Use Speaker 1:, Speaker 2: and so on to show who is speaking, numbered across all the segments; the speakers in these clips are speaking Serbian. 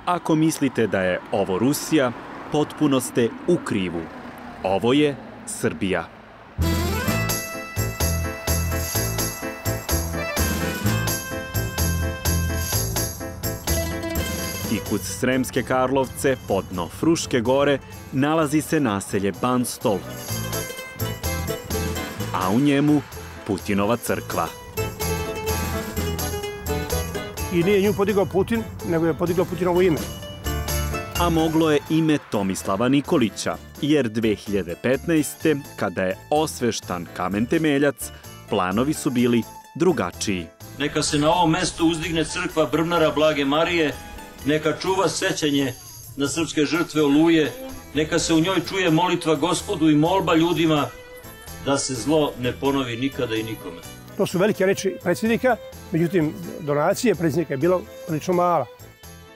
Speaker 1: Ako mislite da je ovo Rusija, potpuno ste u krivu. Ovo je Srbija. I uz Sremske Karlovce, pod dno Fruške gore, nalazi se naselje Banstol, a u njemu Putinova crkva.
Speaker 2: I nije nju podigao Putin, nego je podigao Putinovo ime.
Speaker 1: A moglo je ime Tomislava Nikolića, jer 2015. kada je osveštan kamen temeljac, planovi su bili drugačiji.
Speaker 3: Neka se na ovom mestu uzdigne crkva Brvnara Blage Marije, neka čuva sećanje na srpske žrtve Oluje, neka se u njoj čuje molitva Gospodu i molba ljudima da se zlo ne ponovi nikada i nikome.
Speaker 2: To su velike reči predsjednika, međutim donacije predsjednika je bilo prilično mala.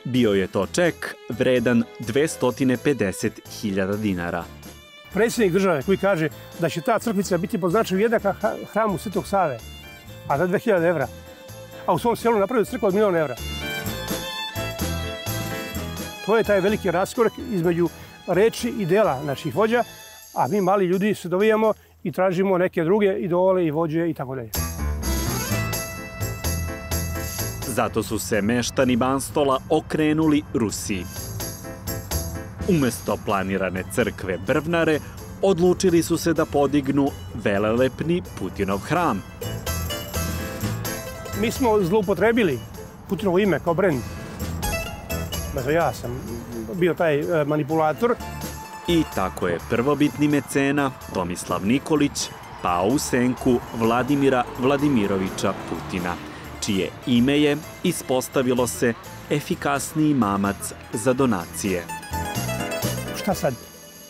Speaker 1: Bio je to ček vredan 250.000 dinara.
Speaker 2: Predsjednik države koji kaže da će ta crkvica biti pod značaju jednaka hramu Svetog Save, a za 2.000 evra, a u svom selu napravio crkvu od 1.000.000 evra. To je taj veliki raskorak između reči i dela naših vođa, a mi mali ljudi se dovijamo i tražimo neke druge idole i vođe i tako dalje.
Speaker 1: Zato su se meštani Banstola okrenuli Rusiji. Umesto planirane crkve Brvnare, odlučili su se da podignu velelepni Putinov hram.
Speaker 2: Mi smo zloupotrebili Putinovo ime kao brend. Ja sam bio taj manipulator.
Speaker 1: I tako je prvobitni mecena Tomislav Nikolić pao u senku Vladimira Vladimirovića Putina, čije ime je, ispostavilo se, efikasniji mamac za donacije.
Speaker 2: Šta sad?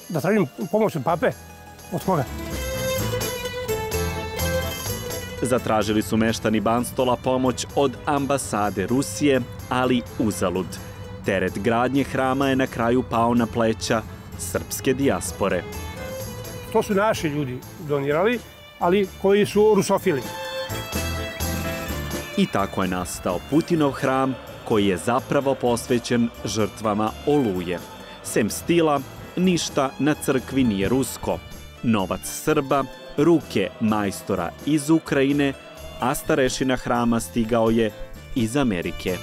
Speaker 2: Da tražim pomoć od pape? Od koga?
Speaker 1: Zatražili su meštani Banstola pomoć od ambasade Rusije, ali uzalud. Teret gradnje hrama je na kraju pao na pleća srpske dijaspore.
Speaker 2: To su naši ljudi donirali, ali koji su rusofili.
Speaker 1: I tako je nastao Putinov hram, koji je zapravo posvećen žrtvama Oluje. Sem stila, ništa na crkvi nije rusko. Novac Srba, ruke majstora iz Ukrajine, a starešina hrama stigao je iz Amerike.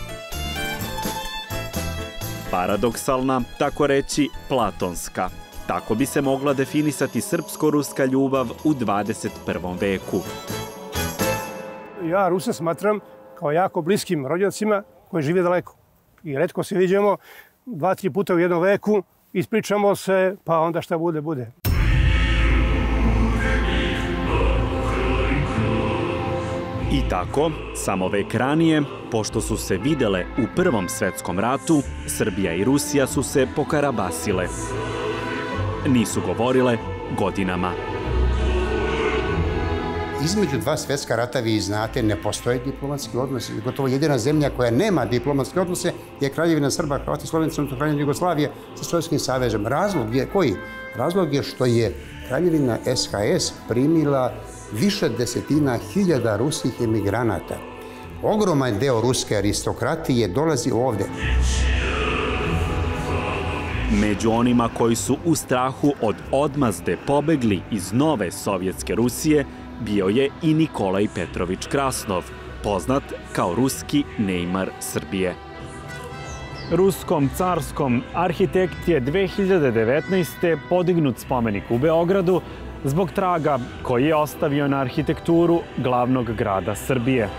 Speaker 1: Paradoksalna, tako reći platonska. Tako bi se mogla definisati srpsko-ruska ljubav u 21. veku.
Speaker 2: Ja Rusa smatram kao jako bliskim rođacima koji žive daleko. I retko se viđamo 2-3 puta u jednom veku, ispričamo se, pa onda šta bude, bude.
Speaker 1: I tako, samo vek ranije, pošto su se videle u Prvom svetskom ratu, Srbija i Rusija su se pokarabasile. Nisu govorile godinama.
Speaker 4: Između dva svjetska rata, vi znate, ne postoje diplomatski odnosi. Gotovo jedina zemlja koja nema diplomatske odnose je Kraljevina Srba, Hrvati, Slovenci, odnosno Kraljevina Jugoslavije sa Sovjetskim savezom. Razlog je koji? Razlog je što je Kraljevina SHS primila više desetina hiljada ruskih emigranata. Ogroman deo ruske aristokratije dolazi ovde.
Speaker 1: Među onima koji su u strahu od odmazde pobegli iz nove sovjetske Rusije bio je i Nikolaj Petrović Krasnov, poznat kao ruski Neymar Srbije.
Speaker 5: Ruskom carskom arhitekt je 2019. podignut spomenik u Beogradu zbog traga koji je ostavio na arhitekturu glavnog grada Srbije.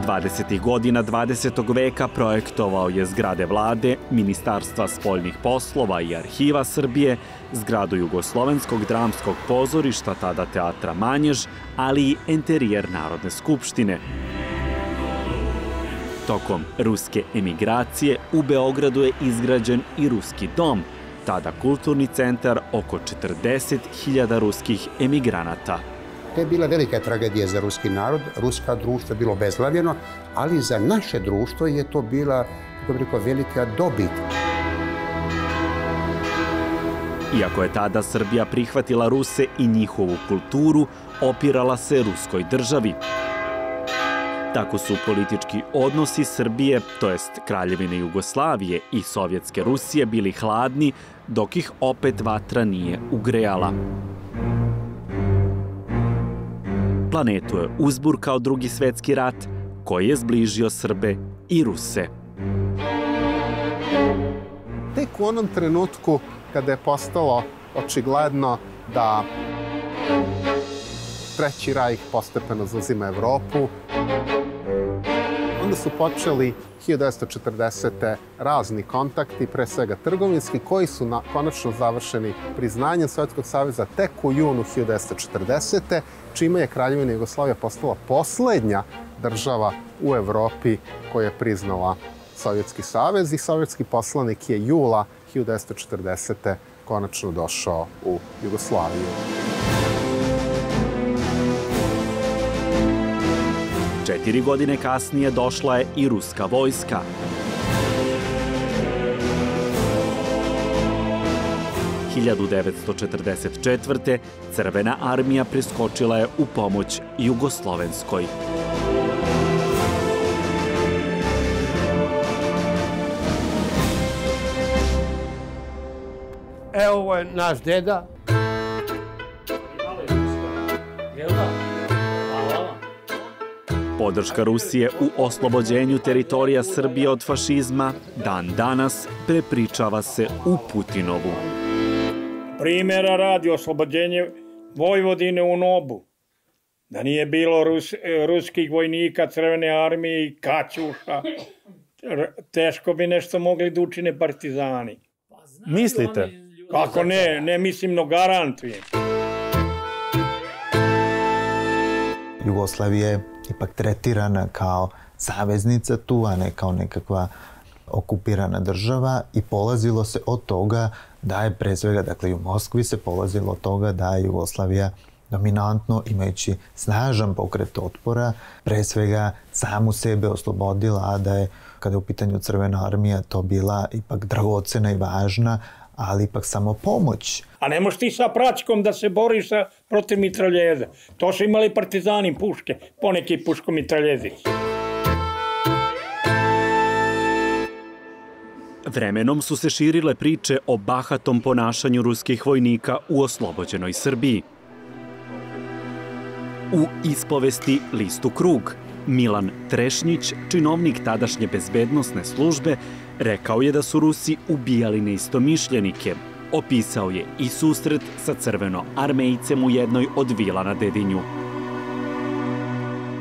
Speaker 1: 20. godina 20. veka projektovao je zgrade vlade, Ministarstva spoljnih poslova i arhiva Srbije, zgradu Jugoslovenskog dramskog pozorišta, tada teatra Manjež, ali i enterijer Narodne skupštine. Tokom ruske emigracije u Beogradu je izgrađen i Ruski dom, tada kulturni centar oko 40.000 ruskih emigranata.
Speaker 4: To je bila velika tragedija za ruski narod, ruska društvo je bilo obezglavljeno, ali za naše društvo je to bila, kako bih rekao, velika dobit.
Speaker 1: Iako je tada Srbija prihvatila Ruse i njihovu kulturu, opirala se ruskoj državi. Tako su politički odnosi Srbije, to jest Kraljevine Jugoslavije i Sovjetske Rusije, bili hladni, dok ih opet vatra nije ugrejala. Planetu je uzburkao Drugi svetski rat, koji je zbližio Srbe i Ruse.
Speaker 6: Tek u onom trenutku kada je postalo očigledno da Treći rajh postepeno zauzima Evropu, onda su počeli 1940. razni kontakti, pre svega trgovinski, koji su konačno završeni priznanjem Sovjetskog saveza tek u junu 1940. čime je Kraljevina Jugoslavija postala poslednja država u Evropi koja je priznala Sovjetski savez i sovjetski poslanik je jula 1940. konačno došao u Jugoslaviju.
Speaker 1: 4 godine kasnije došla je i ruska vojska. – 1944. Crvena armija priskočila je u pomoć Jugoslovenskoj.
Speaker 2: Evo, ovo je naš deda.
Speaker 1: Podrška Rusije u oslobođenju teritorija Srbije od fašizma dan danas prepričava se u Putinovu.
Speaker 7: Primjera radi oslobođenje Vojvodine u Nobu. Da nije bilo ruskih vojnika, Crvene armije i Kaćuša, teško bi nešto mogli da učine partizani.
Speaker 5: Mislite?
Speaker 7: Kako ne, ne mislim, no garantujem.
Speaker 8: Jugoslavija je ipak tretirana kao saveznica tu, a ne kao nekakva okupirana država i polazilo se od toga da je pre svega, dakle i u Moskvi se polazilo od toga da je Jugoslavija dominantno, imajući snažan pokret otpora, pre svega samu sebe oslobodila, a da je, kada je u pitanju Crvena armija, to bila ipak dragocena i važna, ali ipak samo pomoć.
Speaker 7: A ne možeš ti sa praćkom da se boriš protiv mitraljeza. To su imali partizani puške, poneki puško-mitraljezi.
Speaker 1: Vremenom su se širile priče o bahatom ponašanju ruskih vojnika u oslobođenoj Srbiji. U ispovesti Listu Krug, Milan Trešnjić, činovnik tadašnje bezbednosne službe, rekao je da su Rusi ubijali neistomišljenike. Opisao je i susret sa crvenoarmejcem u jednoj od vila na Dedinju.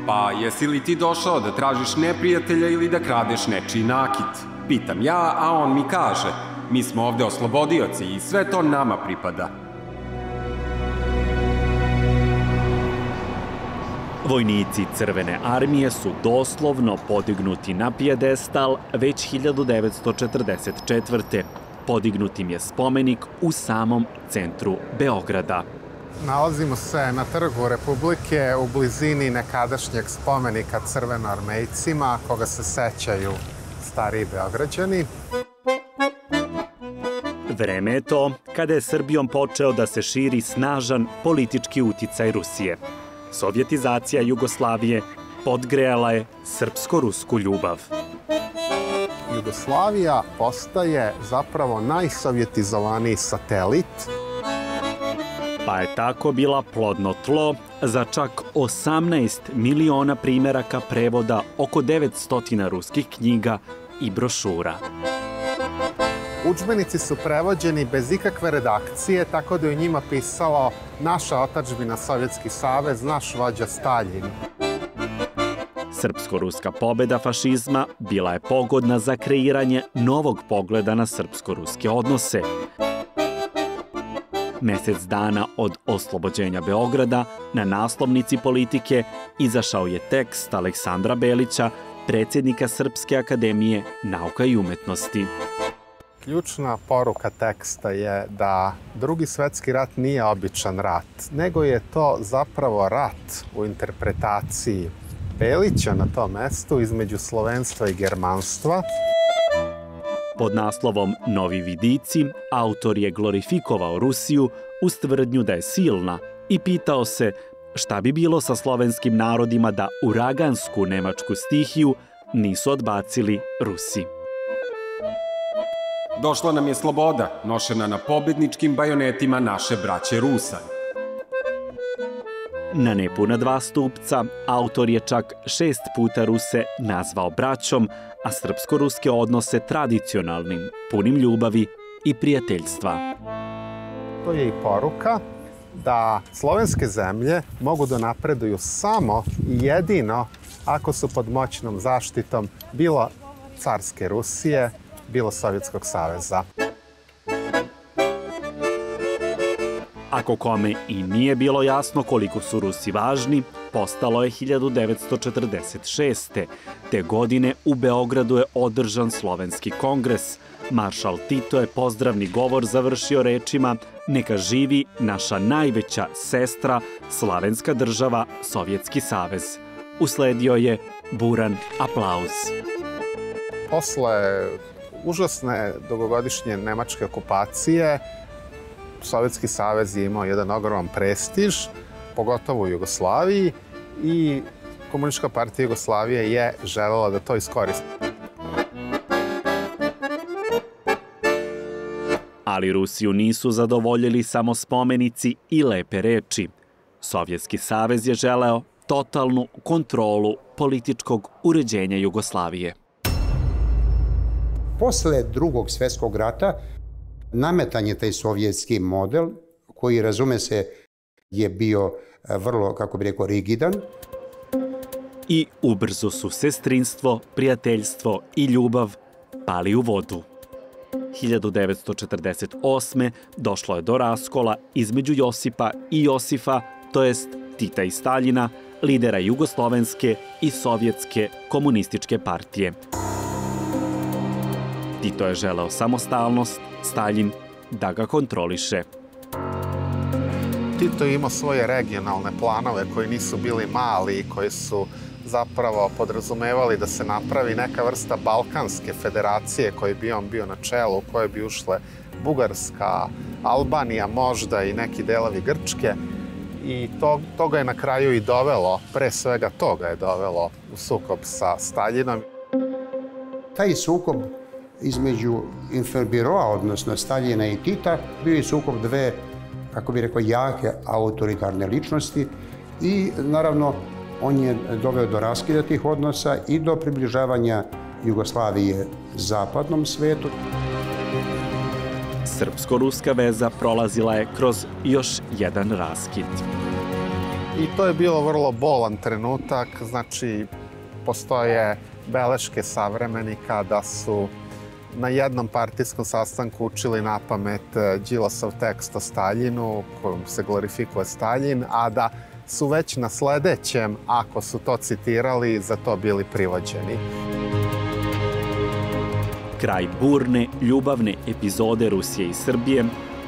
Speaker 9: Pa jesi li ti došao da tražiš neprijatelja ili da kradeš nečiji nakit? Pitam ja, a on mi kaže, mi smo ovde oslobodioci i sve to nama pripada.
Speaker 1: Vojnici Crvene armije su doslovno podignuti na pijedestal već 1944. Podignut im je spomenik u samom centru Beograda.
Speaker 6: Nalazimo se na Trgu Republike u blizini nekadašnjeg spomenika crvenoarmejcima, koga se sećaju stariji Beograđani.
Speaker 1: Vreme je to kada je Srbijom počeo da se širi snažan politički uticaj Rusije. Sovjetizacija Jugoslavije podgrejala je srpsko-rusku ljubav.
Speaker 6: Jugoslavija postaje zapravo najsovjetizovaniji satelit.
Speaker 1: Pa je tako bila plodno tlo za čak 18 miliona primeraka prevoda oko 900 ruskih knjiga i brošura.
Speaker 6: Udžbenici su prevođeni bez ikakve redakcije, tako da je u njima pisalo naša otadžbina Sovjetski savez, naš vođa Staljin.
Speaker 1: Srpsko-ruska pobeda fašizma bila je pogodna za kreiranje novog pogleda na srpsko-ruske odnose. Mesec dana od oslobođenja Beograda na naslovnici Politike izašao je tekst Aleksandra Belića, predsjednika Srpske akademije nauka i umetnosti.
Speaker 6: Ključna poruka teksta je da Drugi svetski rat nije običan rat, nego je to zapravo rat u interpretaciji Belića na tom mestu između slovenstva i germanstva.
Speaker 1: Pod naslovom Novi vidici, autor je glorifikovao Rusiju uz tvrdnju da je silna i pitao se šta bi bilo sa slovenskim narodima da uragansku nemačku stihiju nisu odbacili Rusi.
Speaker 9: Došla nam je sloboda, nošena na pobedničkim bajonetima naše braće Rusa.
Speaker 1: Na nepuna 2 stupca autor je čak 6 puta Ruse nazvao braćom, a srpsko-ruske odnose tradicionalnim, punim ljubavi i prijateljstva.
Speaker 6: To je i poruka da slovenske zemlje mogu da napreduju samo i jedino ako su pod moćnom zaštitom bilo carske Rusije, bilo Sovjetskog saveza.
Speaker 1: Ako kome i nije bilo jasno koliko su Rusi važni, postalo je 1946. Te godine u Beogradu je održan Slovenski kongres. Maršal Tito je pozdravni govor završio rečima: "Neka živi naša najveća sestra, slavenska država, Sovjetski savez." Usledio je buran aplauz.
Speaker 6: Posle užasne dugogodišnje nemačke okupacije, Sovjetski savez je imao jedan ogroman prestiž, pogotovo u Jugoslaviji, i Komunistička partija Jugoslavije je želela da to iskoristi.
Speaker 1: Ali Rusiju nisu zadovoljili samo spomenici i lepe reči. Sovjetski savez je želeo totalnu kontrolu političkog uređenja Jugoslavije.
Speaker 4: Posle Drugog svjetskog rata nametan je taj sovjetski model koji, razume se, je bio vrlo, kako bi rekao, rigidan.
Speaker 1: I ubrzo su sestrinstvo, prijateljstvo i ljubav pali u vodu. 1948. došlo je do raskola između Josipa i Josifa, to jest Tita i Staljina, lidera Jugoslovenske i Sovjetske komunističke partije. Tito je želeo samostalnost, Staljin da ga kontroliše.
Speaker 6: Tito je imao svoje regionalne planove koji nisu bili mali i koji su zapravo podrazumevali da se napravi neka vrsta Balkanske federacije koji bi on bio na čelu, u kojoj bi ušle Bugarska, Albanija, možda i neki delovi Grčke. I to ga je na kraju i dovelo, pre svega toga je dovelo u sukob sa Staljinom.
Speaker 4: Taj sukob između Inferbiroa, odnosno Staljina i Tita, bio je sukob dve, kako bi rekao, jake autoritarne ličnosti i naravno on je doveo do raskida tih odnosa i do približavanja Jugoslavije zapadnom svetu.
Speaker 1: Srpsko-ruska veza prolazila je kroz još jedan raskid.
Speaker 6: I to je bilo vrlo bolan trenutak, znači postoje beleške savremenika da su na jednom partijskom sastanku učili napamet Đilasov tekst o Staljinu, kojom se glorifikuje Staljin, a da su već na sledećem, ako su to citirali, za to bili privođeni.
Speaker 1: Kraj burne, ljubavne epizode Rusije i Srbije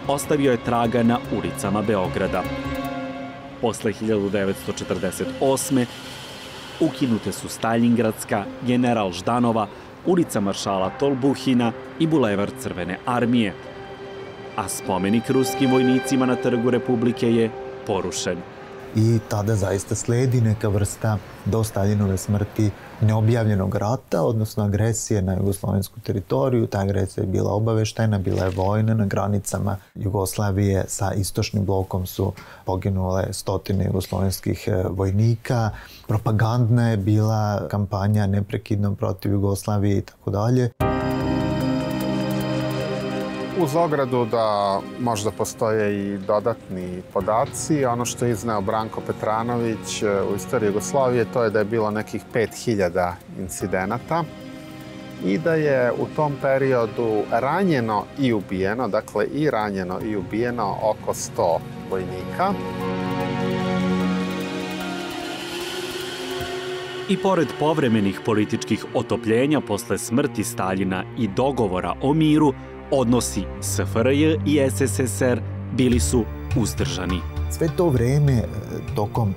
Speaker 1: ostavio je traga na ulicama Beograda. Posle 1948. ukinute su Staljingradska, General Ždanova, ulica Maršala Tolbuhina i Bulevar Crvene armije. A spomenik ruskim vojnicima na Trgu Republike je porušen.
Speaker 8: I tada zaista sledi neka vrsta do Staljinove smrti neobjavljenog rata, odnosno agresije na jugoslovensku teritoriju. Ta agresija je bila obaveštajna, bila je vojna. Na granicama Jugoslavije sa istočnim blokom su poginule stotine jugoslovenskih vojnika. Propagandna je bila kampanja neprekidno protiv Jugoslavije i tako dalje.
Speaker 6: Uz ogradu da možda postoje i dodatni podaci, ono što je izneo Branko Petranović u istoriji Jugoslavije, to je da je bilo nekih 5000 incidenata i da je u tom periodu ranjeno i ubijeno, dakle i ranjeno i ubijeno oko 100 vojnika.
Speaker 1: I pored povremenih političkih otopljenja posle smrti Staljina i dogovora o miru, odnosi SFRJ i SSSR bili su uzdržani.
Speaker 8: Sve to vreme, tokom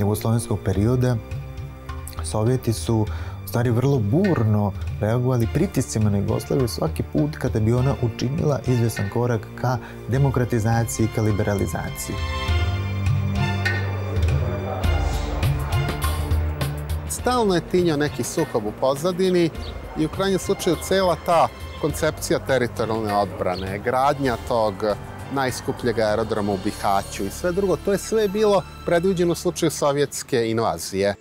Speaker 8: jugoslovenskog perioda, Sovjeti su u stvari vrlo burno reagovali pritiscima na Jugoslaviju svaki put kada bi ona učinila izvjesan korak ka demokratizaciji, ka liberalizaciji.
Speaker 6: stalno je tinjao neki sukob u pozadini i u krajnjem slučaju cela ta koncepcija teritorijalne odbrane, gradnja tog najskupljeg aerodroma u Bihaću i sve drugo, to je sve bilo predviđeno u slučaju sovjetske invazije.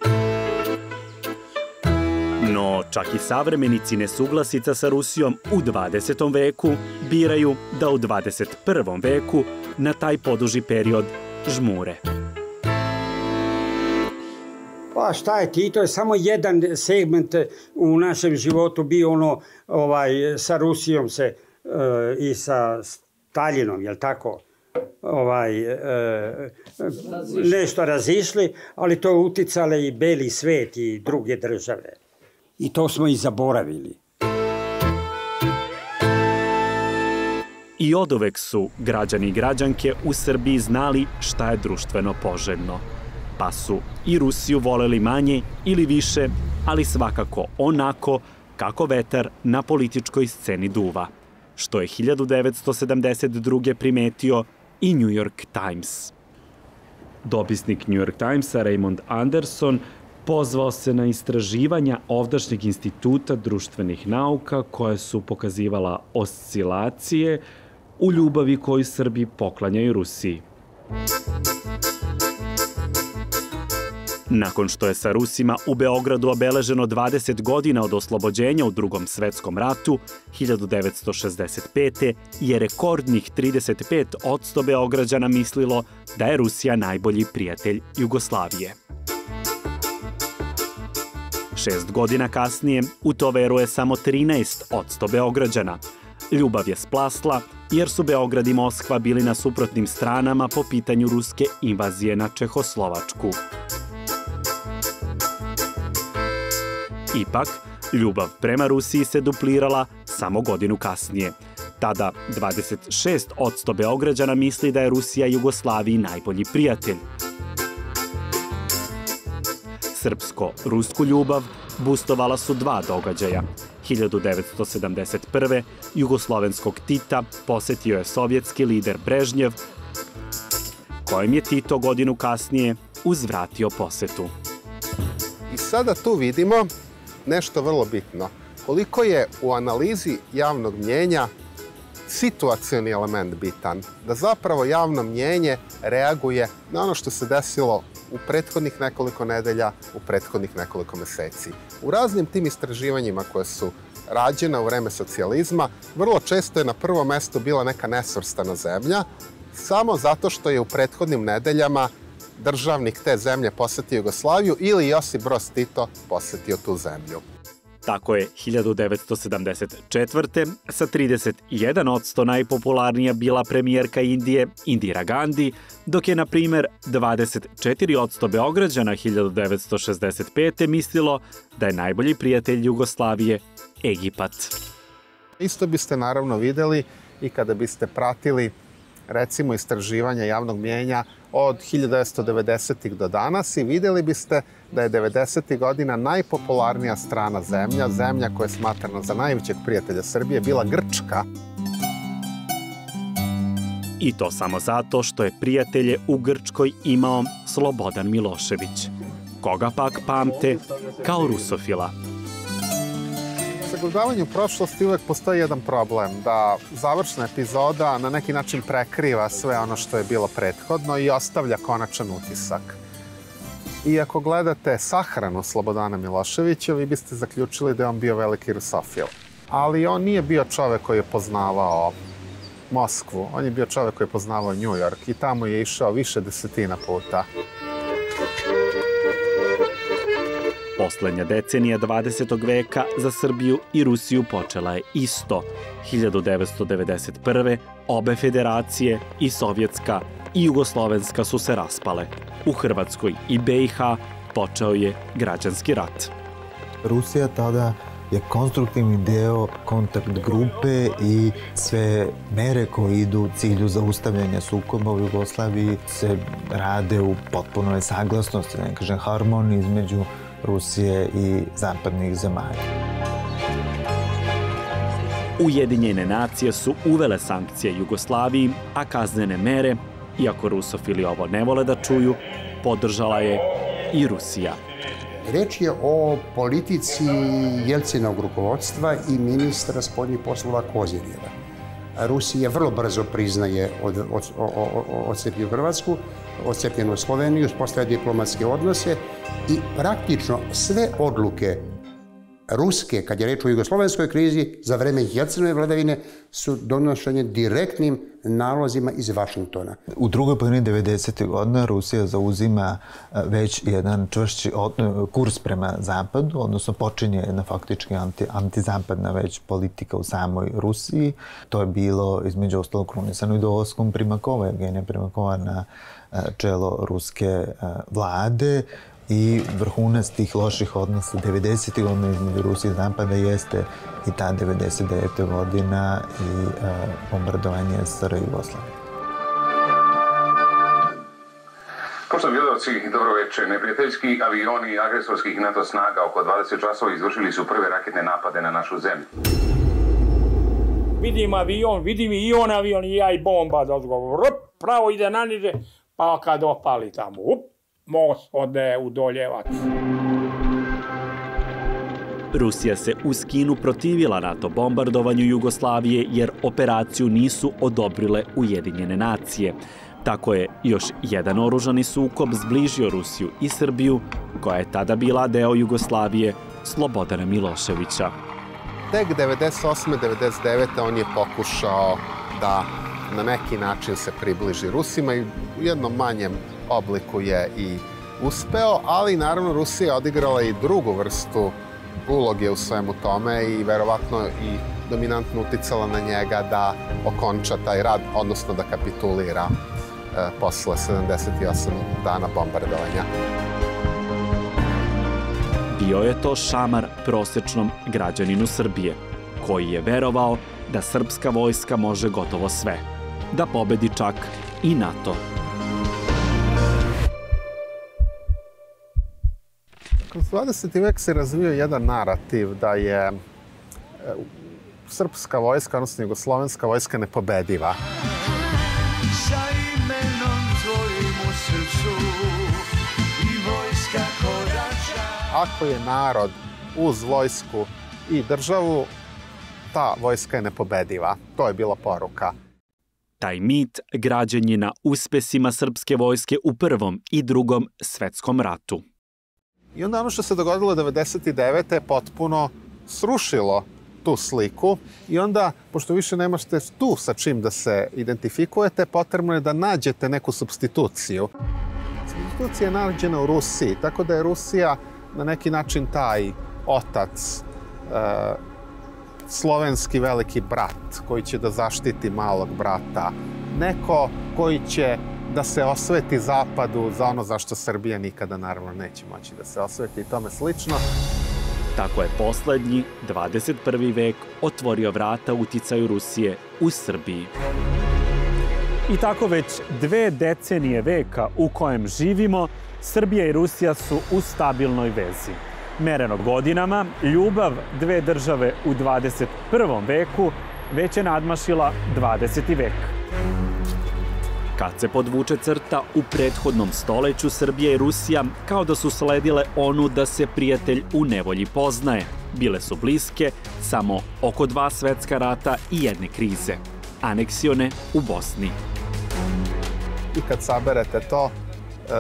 Speaker 1: No, čak i savremenici nesuglasica sa Rusijom u 20. veku biraju da u 21. veku na taj poduži period žmure.
Speaker 10: Pa šta je ti, to je samo jedan segment u našem životu bio ono, sa Rusijom se i sa Staljinom, jel tako? Nešto razišli, ali to je uticale i beli svet i druge države. I to smo i zaboravili.
Speaker 1: I oduvek su građani i građanke u Srbiji znali šta je društveno poželjno. Pa su i Rusiju voleli manje ili više, ali svakako onako kako vetar na političkoj sceni duva, što je 1972. primetio i New York Times. Dopisnik New York Timesa Raymond Anderson pozvao se na istraživanja ovdašnjeg instituta društvenih nauka koje su pokazivala oscilacije u ljubavi koju Srbi poklanjaju Rusiji. Nakon što je sa Rusima u Beogradu obeleženo 20 godina od oslobođenja u Drugom svetskom ratu, 1965. je rekordnih 35% Beograđana mislilo da je Rusija najbolji prijatelj Jugoslavije. 6 godina kasnije u to veruje samo 13% Beograđana. Ljubav je splasla jer su Beograd i Moskva bili na suprotnim stranama po pitanju ruske invazije na Čehoslovačku. Ipak, ljubav prema Rusiji se duplirala samo godinu kasnije. Tada 26% Beograđana misli da je Rusija Jugoslaviji najbolji prijatelj. Srpsko-rusku ljubav bustovala su dva događaja. 1971. jugoslovenskog Tita posetio je sovjetski lider Brežnjev, kojem je Tito godinu kasnije uzvratio posetu.
Speaker 6: I sada tu vidimo nešto vrlo bitno. Koliko je u analizi javnog mnjenja situacioni element bitan. Da zapravo javno mnjenje reaguje na ono što se desilo u prethodnih nekoliko nedelja, u prethodnih nekoliko meseci. U raznim tim istraživanjima koje su rađena u vreme socijalizma, vrlo često je na prvom mestu bila neka nesvrstana zemlja, samo zato što je u prethodnim nedeljama državnik te zemlje posetio Jugoslaviju ili Josip Broz Tito posetio tu zemlju.
Speaker 1: Tako je 1974. sa 31% najpopularnija bila premijerka Indije Indira Gandhi, dok je, na primer, 24% Beograđana 1965. mislilo da je najbolji prijatelj Jugoslavije Egipat.
Speaker 6: Isto biste naravno videli i kada biste pratili recimo istraživanja javnog mnjenja od 1990-ih do danas i videli biste da je 90-ih godina najpopularnija strana zemlja, zemlja koja je smatrana za najvećeg prijatelja Srbije, bila Grčka.
Speaker 1: I to samo zato što je prijatelje u Grčkoj imao Slobodan Milošević, koga pak pamte kao rusofila.
Speaker 6: U sagledavanju prošlosti uvek postoji jedan problem, da završna epizoda na neki način prekriva sve ono što je bilo prethodno i ostavlja konačan utisak. I ako gledate sahranu Slobodana Miloševića, vi biste zaključili da je on bio veliki rusofil. Ali on nije bio čovek koji je poznavao Moskvu, on je bio čovek koji je poznavao New York i tamo je išao više desetina puta.
Speaker 1: Poslednja decenija 20. veka za Srbiju i Rusiju počela je isto. 1991. obe federacije, i sovjetska i jugoslovenska, su se raspale. U Hrvatskoj i BiH počeo je građanski rat.
Speaker 8: Rusija tada je konstruktivni deo kontakt grupe i sve mere koje idu u cilju zaustavljanja sukoba u Jugoslaviji se rade u potpunoj saglasnosti, ne kažem harmoniji između Rusije i zapadnih zemalja.
Speaker 1: Ujedinjene nacije su uvele sankcije Jugoslaviji, a kaznene mere, iako rusofili ovo ne vole da čuju, podržala je i Rusija.
Speaker 4: Reč je o politici Jelcinog rukovodstva i ministra spoljnih poslova Kozirjeva. Rusija vrlo brzo priznaje odcepljenu Hrvatsku, odcepljenu Sloveniju, uspostavlja diplomatske odnose i praktično sve odluke ruske, kad je reč o jugoslovenskoj krizi, za vreme Jelcinove vladavine su donošenje direktnim nalozima iz Vašingtona.
Speaker 8: U drugoj polovini 90. godina Rusija zauzima već jedan čvršći kurs prema zapadu, odnosno počinje jedna faktički antizapadna već politika u samoj Rusiji. To je bilo između ostalog krunisano i dolaskom Primakova, Evgenija Primakova na čelo ruske vlade. I vrhunac tih loših odnosa 90. godina između Rusije i Zapada jeste i ta 99. godina i bombardovanje SR Jugoslavije.
Speaker 11: Poštovani gledalci, dobro večer. Neprijateljski avioni agresorskih NATO snaga oko 20 časova izvršili su prve raketne napade na našu zemlju.
Speaker 7: Vidim i on avion i ja i bomba dozgovor. Pravo ide naniže, pa kad opali tamo, most ode u Doljevac.
Speaker 1: Rusija se uz Kinu protivila NATO bombardovanju Jugoslavije jer operaciju nisu odobrile Ujedinjene nacije. Tako je još jedan oružani sukob zbližio Rusiju i Srbiju, koja je tada bila deo Jugoslavije, Slobodana Miloševića.
Speaker 6: Tek 98-99. on je pokušao da na neki način se približi Rusima i u jednom manjem obliku je i uspeo, ali naravno Rusija je odigrala i drugu vrstu uloge u svemu tome i verovatno i dominantno uticala na njega da okonča taj rad, odnosno da kapitulira posle 78 dana bombardovanja.
Speaker 1: Bio je to šamar prosečnom građaninu Srbije, koji je verovao da srpska vojska može gotovo sve, da pobedi čak i NATO.
Speaker 6: Kroz 20. vek se razvio jedan narativ da je srpska vojska, odnosno jugoslovenska vojska nepobediva.
Speaker 12: Sa imenom tvojim u srcu i vojska korača.
Speaker 6: Ako je narod uz vojsku i državu, ta vojska je nepobediva. To je bila poruka.
Speaker 1: Taj mit građen je na uspesima srpske vojske u Prvom i Drugom svetskom ratu.
Speaker 6: I onda ono što se dogodilo 99. je potpuno srušilo tu sliku i onda, pošto više nemašte tu sa čim da se identifikujete, potrebno je da nađete neku supstituciju. Supstitucija je nađena u Rusiji, tako da je Rusija na neki način taj otac, slovenski veliki brat koji će da zaštiti malog brata. Neko koji će da se osveti Zapadu za ono zašto Srbija nikada naravno neće moći da se osveti i tome slično.
Speaker 1: Tako je poslednji, 21. vek, otvorio vrata uticaju Rusije u Srbiji.
Speaker 5: I tako već 2 decenije veka u kojem živimo, Srbija i Rusija su u stabilnoj vezi. Mereno godinama, ljubav dve države u 21. veku već je nadmašila 20. vek.
Speaker 1: Kad se podvuče crta, u prethodnom stoleću Srbija i Rusija kao da su sledile onu da se prijatelj u nevolji poznaje. Bile su bliske samo oko 2 svetska rata i jedne krize. Aneksione u Bosni.
Speaker 6: I kad saberete to,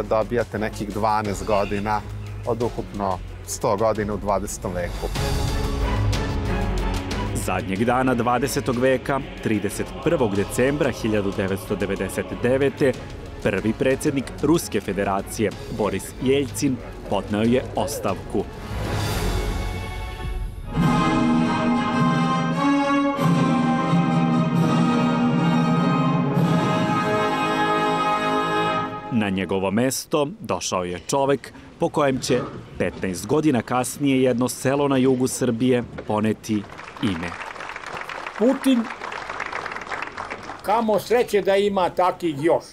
Speaker 6: dobijate nekih 12 godina od ukupno 100 godina u 20. veku.
Speaker 1: Zadnjeg dana 20. veka, 31. decembra 1999. prvi predsjednik Ruske federacije, Boris Jeljcin, podneo je ostavku. Na njegovo mesto došao je čovek po kojem će 15 godina kasnije jedno selo na jugu Srbije poneti ime.
Speaker 7: Putin, kamo sreće da ima takih još.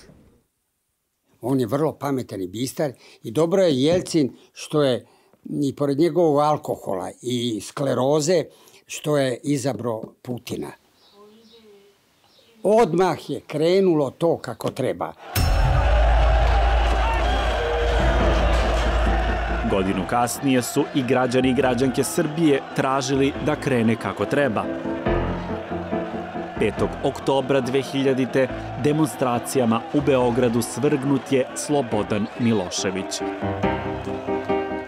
Speaker 10: On je vrlo pametan i bistar i dobro je Jelcin što je i pored njegovog alkohola i skleroze što je izabrao Putina. Odmah je krenulo to kako treba.
Speaker 1: Godinu kasnije su i građani i građanke Srbije tražili da krene kako treba. 5. oktobra 2000. demonstracijama u Beogradu svrgnut je Slobodan Milošević.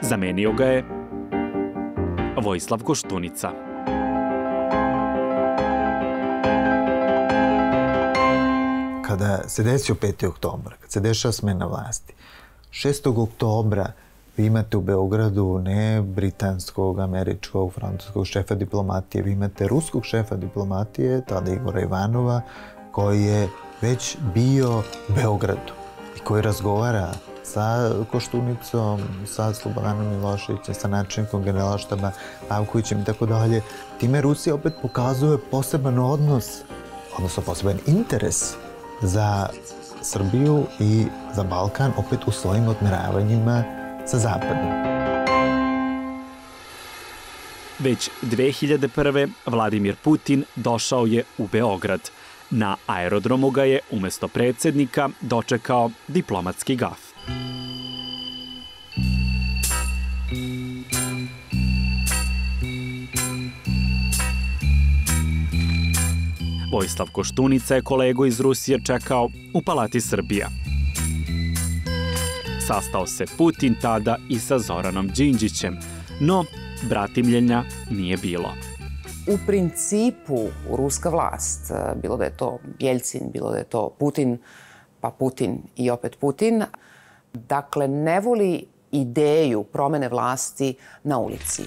Speaker 1: Zamenio ga je Vojislav Koštunica.
Speaker 8: Kada se desio 5. oktobra, kad se dešava smena vlasti, 6. oktobra vi imate u Beogradu ne britanskog, američkog, francuskog šefa diplomatije, vi imate ruskog šefa diplomatije, tada Igora Ivanova, koji je već bio u Beogradu i koji razgovara sa Koštunicom, sa Slobodanom Miloševićem, sa načelnikom generalštaba Pavkovićem i tako dalje. Time Rusija opet pokazuje poseban odnos, odnosno poseban interes za Srbiju i za Balkan, opet u svojim odmeravanjima sa Zapadom.
Speaker 1: Već 2001. Vladimir Putin došao je u Beograd. Na aerodromu ga je umjesto predsjednika dočekao diplomatski gaf. Vojislav Koštunica je kolegu iz Rusije čekao u Palati Srbija. Sastao se Putin tada i sa Zoranom Đinđićem, no bratimljenja nije bilo.
Speaker 13: U principu ruska vlast, bilo da je to Jeljcin, bilo da je to Putin, pa Putin i opet Putin, dakle ne voli ideju promene vlasti na ulici.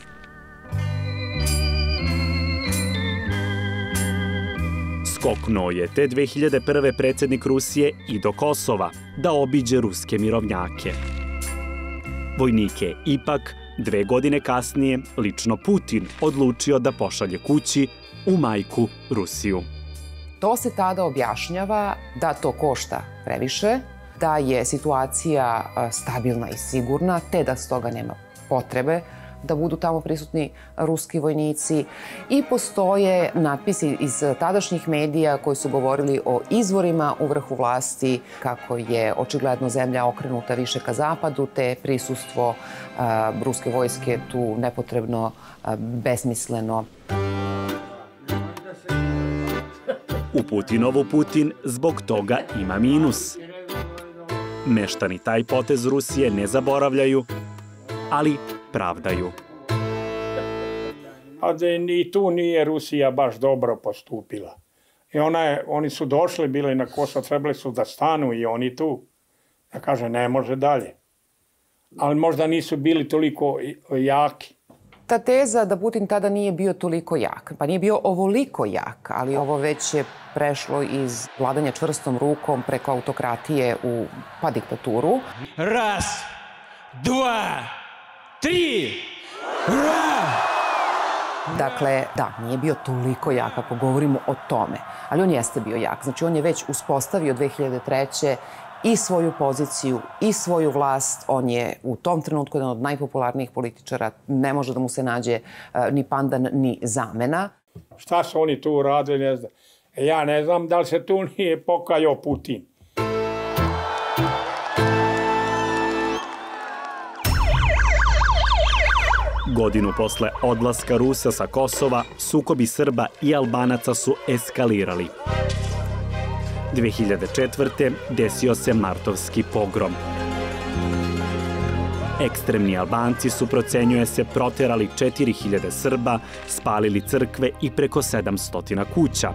Speaker 1: Skoknuo je te 2001. predsjednik Rusije i do Kosova da obiđe ruske mirovnjake. Vojnike je ipak 2 godine kasnije lično Putin odlučio da pošalje kući u majku Rusiju.
Speaker 13: To se tada objašnjava da to košta previše, da je situacija stabilna i sigurna, te da stoga nema potrebe da budu tamo prisutni ruski vojnici i postoje natpisi iz tadašnjih medija koji su govorili o izvorima u vrhu vlasti, kako je očigledno zemlja okrenuta više ka zapadu, te prisustvo ruske vojske tu nepotrebno, besmisleno.
Speaker 1: U Putinovu Putin zbog toga ima minus. Meštani taj potez Rusije ne zaboravljaju, ali pravdaju.
Speaker 7: A i tu nije Rusija baš dobro postupila. I oni su došli, bili na Kosovo, trebali su da stanu i oni tu. Ja kažem, ne može dalje. Ali možda nisu bili toliko jaki.
Speaker 13: Ta teza da Putin tada nije bio toliko jak, pa nije bio ovoliko jak, ali ovo već je prešlo iz vladanja čvrstom rukom preko autokratije u diktaturu.
Speaker 14: 1, 2, 3, ura!
Speaker 13: Dakle, da, nije bio toliko jak ako govorimo o tome, ali on jeste bio jak. Znači, on je već uspostavio 2003. i svoju poziciju i svoju vlast. On je u tom trenutku jedan od najpopularnijih političara. Ne može da mu se nađe ni pandan ni zamena.
Speaker 7: Šta su oni tu uradili, ne znam. Ja ne znam da li se tu nije pokajao Putin.
Speaker 1: Godinu posle odlaska Rusa sa Kosova, sukobi Srba i Albanaca su eskalirali. 2004. desio se martovski pogrom. Ekstremni Albanci su, procenjuje se, proterali 4000 Srba, spalili crkve i preko 700 kuća.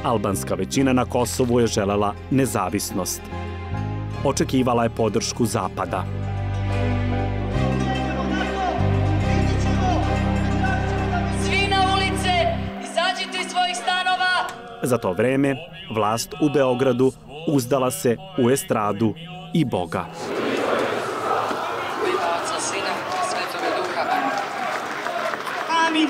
Speaker 1: Albanska većina na Kosovu je želela nezavisnost. Očekivala je podršku Zapada.
Speaker 15: Svi na ulice, izađite iz svojih stanova!
Speaker 1: Za to vreme, vlast u Beogradu uzdala se u estradu i Boga.
Speaker 15: U ime Oca, Sina i Svetoga Duha. Amin.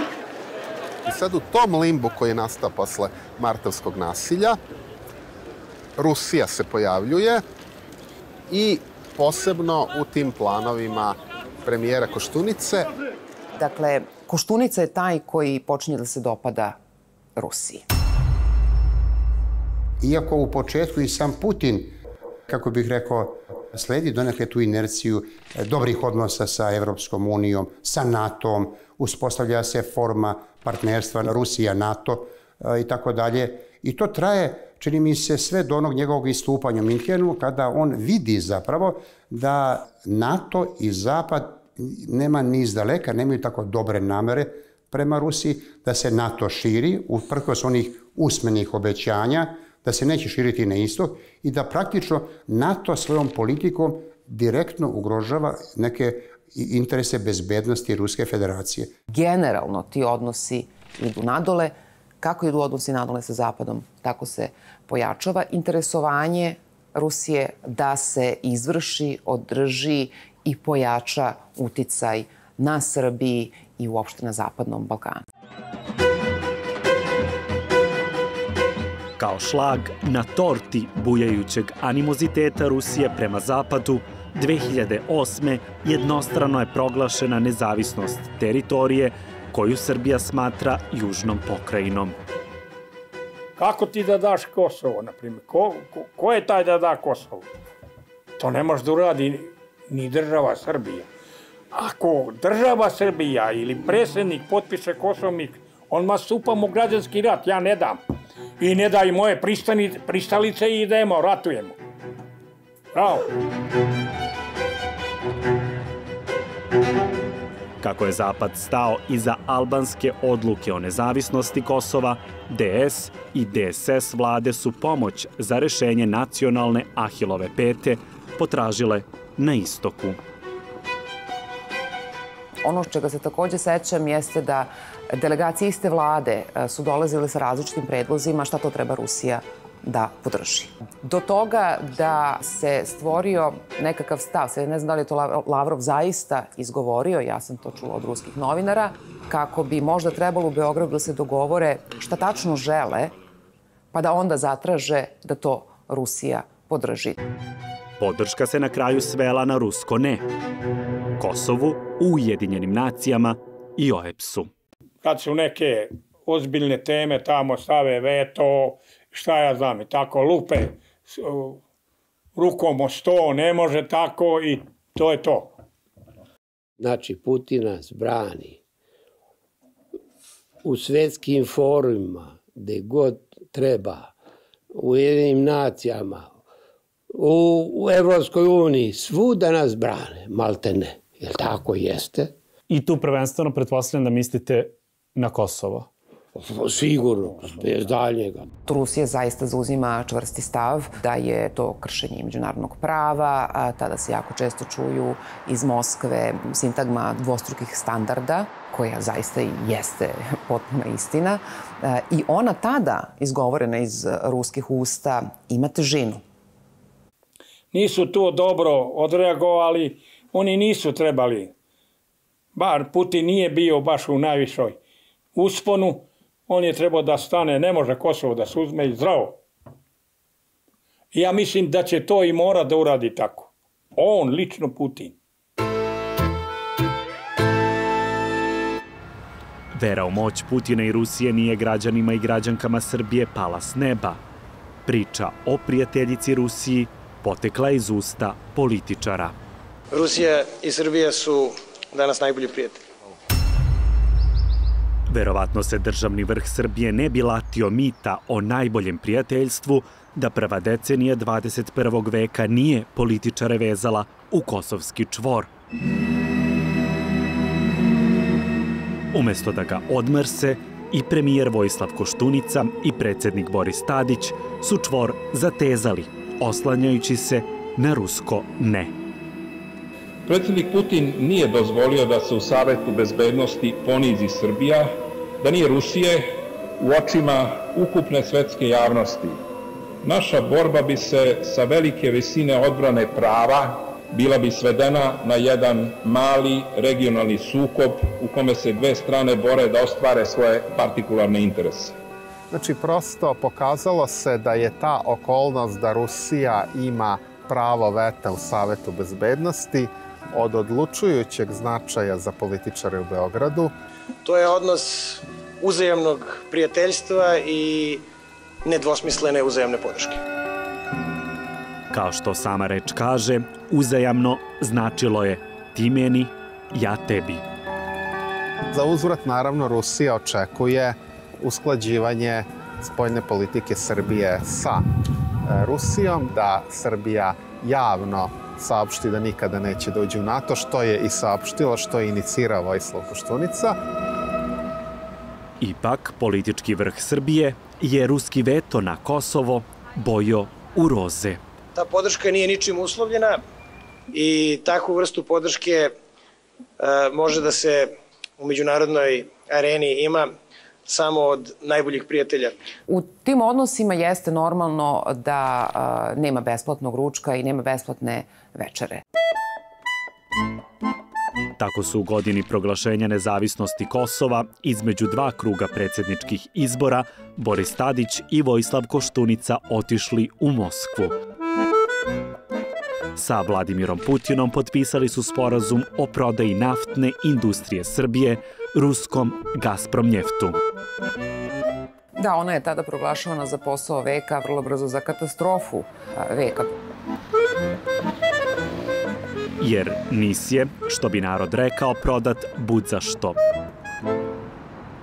Speaker 6: I sad u tom limbu koji je nastao posle martovskog nasilja, Rusija se pojavljuje i posebno u tim planovima premijera Koštunice.
Speaker 13: Dakle, Koštunica je taj koji počinje da se dopada Rusiji.
Speaker 4: Iako u početku i sam Putin, kako bih rekao, sledi donekle tu inerciju dobrih odnosa sa Evropskom unijom, sa NATO-om, uspostavlja se forma partnerstva Rusija-NATO i tako dalje. I to traje, čini mi se, sve do onog njegovog istupanja u Minhenu, kada on vidi zapravo da NATO i Zapad nema ni izdaleka, nemaju tako dobre namere prema Rusiji, da se NATO širi, uprkos onih usmenih obećanja, da se neće širiti na istok i da praktično NATO svojom politikom direktno ugrožava neke interese bezbednosti Ruske federacije.
Speaker 13: Generalno ti odnosi idu nadole. Kako idu odnosi nadole sa Zapadom, tako se pojačava interesovanje Rusije da se izvrši, održi i pojača uticaj na Srbiji i uopšte na Zapadnom Balkanu.
Speaker 1: Kao šlag na torti bujajućeg animoziteta Rusije prema Zapadu, 2008. jednostrano je proglašena nezavisnost teritorije koju Srbija smatra južnom pokrajinom.
Speaker 7: Kako ti da daš Kosovo, na primjer? Ko je taj da da Kosovo? To ne može da uradi ni država Srbija. Ako država Srbija ili predsjednik potpiše Kosovnik, on ma stupamo u građanski rat, ja ne dam. I ne daj moje pristalice i idemo, ratujemo. Bravo.
Speaker 1: Kako je Zapad stao iza albanske odluke o nezavisnosti Kosova, DS i DSS vlade su pomoć za rešenje nacionalne Ahilove pete potražile na istoku.
Speaker 13: Ono čega se takođe sećam jeste da delegacije iste vlade su dolazile sa različitim predlozima šta to treba Rusija da podrži. Do toga da se stvorio nekakav stav, sad ne znam da li je to Lavrov zaista izgovorio, ja sam to čula od ruskih novinara, kako bi možda trebalo u Beogradu da se dogovore šta tačno žele, pa da onda zatraže da to Rusija podrži.
Speaker 1: Podrška se na kraju svela na rusko ne. Kosovu, u Ujedinjenim nacijama i OEBS-u.
Speaker 7: Kad su neke ozbiljne teme tamo stave veto, šta ja znam, i tako lupe rukom o sto, ne može tako i to je to.
Speaker 16: Znači, Putin nas brani u svetskim forumima, gde god treba, u Ujedinjenim nacijama, u Evropskoj uniji, svuda nas brane, malte ne. Jel tako jeste?
Speaker 5: I tu prvenstveno pretpostavljam da mislite na Kosovo.
Speaker 16: Sigurno, bez daljnjega.
Speaker 13: Rusija zaista zauzima čvrsti stav da je to kršenje međunarodnog prava, a tada se jako često čuju iz Moskve sintagma dvostrukih standarda, koja zaista i jeste potpuna istina. I ona tada, izgovorena iz ruskih usta, ima težinu.
Speaker 7: Nisu to dobro odreagovali, oni nisu trebali. Bar Putin nije bio baš u najvišoj usponu, on je trebao da stane, ne može Kosovo da se uzme i zdravo. I ja mislim da će to i mora da uradi tako. On, lično Putin.
Speaker 1: Vera u moć Putina i Rusije nije građanima i građankama Srbije pala s neba. Priča o prijateljici Rusiji potekla iz usta političara.
Speaker 17: Rusija i Srbija su danas najbolji prijatelji.
Speaker 1: Verovatno se državni vrh Srbije ne bi latio mita o najboljem prijateljstvu da prva decenija 21. veka nije političare vezala u kosovski čvor. Umesto da ga odmrse, i premijer Vojislav Koštunica i predsjednik Boris Tadić su čvor zatezali, oslanjajući se na rusko ne.
Speaker 18: Predsjednik Putin nije dozvolio da se u Savetu bezbednosti ponizi Srbija, da nije Rusije u očima ukupne svetske javnosti. Naša borba bi se sa velike visine odbrane prava bila bi svedena na jedan mali regionalni sukob u kome se dve strane bore da ostvare svoje partikularne interese.
Speaker 6: Znači, prosto pokazalo se da je ta okolnost da Rusija ima pravo veta u Savetu bezbednosti od odlučujućeg značaja za političare u Beogradu.
Speaker 17: To je odnos uzajamnog prijateljstva i nedvosmislene uzajamne podrške.
Speaker 1: Kao što sama reč kaže, uzajamno značilo je ti meni, ja tebi.
Speaker 6: Za uzvrat, naravno, Rusija očekuje usklađivanje spoljne politike Srbije sa Rusijom, da Srbija javno saopšti da nikada neće da uđe u NATO, što je i saopštila, što je inicirao Vojislav Koštunica.
Speaker 1: Ipak, politički vrh Srbije je ruski veto na Kosovo bojao u roze.
Speaker 17: Ta podrška nije ničim uslovljena i takvu vrstu podrške može da se u međunarodnoj areni ima samo od najboljih prijatelja.
Speaker 13: U tim odnosima jeste normalno da nema besplatnog ručka i nema besplatne večere.
Speaker 1: Tako su u godini proglašenja nezavisnosti Kosova između dva kruga predsjedničkih izbora Boris Tadić i Vojislav Koštunica otišli u Moskvu. Sa Vladimirom Putinom potpisali su sporazum o prodaji naftne industrije Srbije ruskom Gazpromnjeftu.
Speaker 13: Da, ona je tada proglašavana za posao veka, vrlo brzo za katastrofu veka.
Speaker 1: Jer NIS je, što bi narod rekao, prodat bud za što.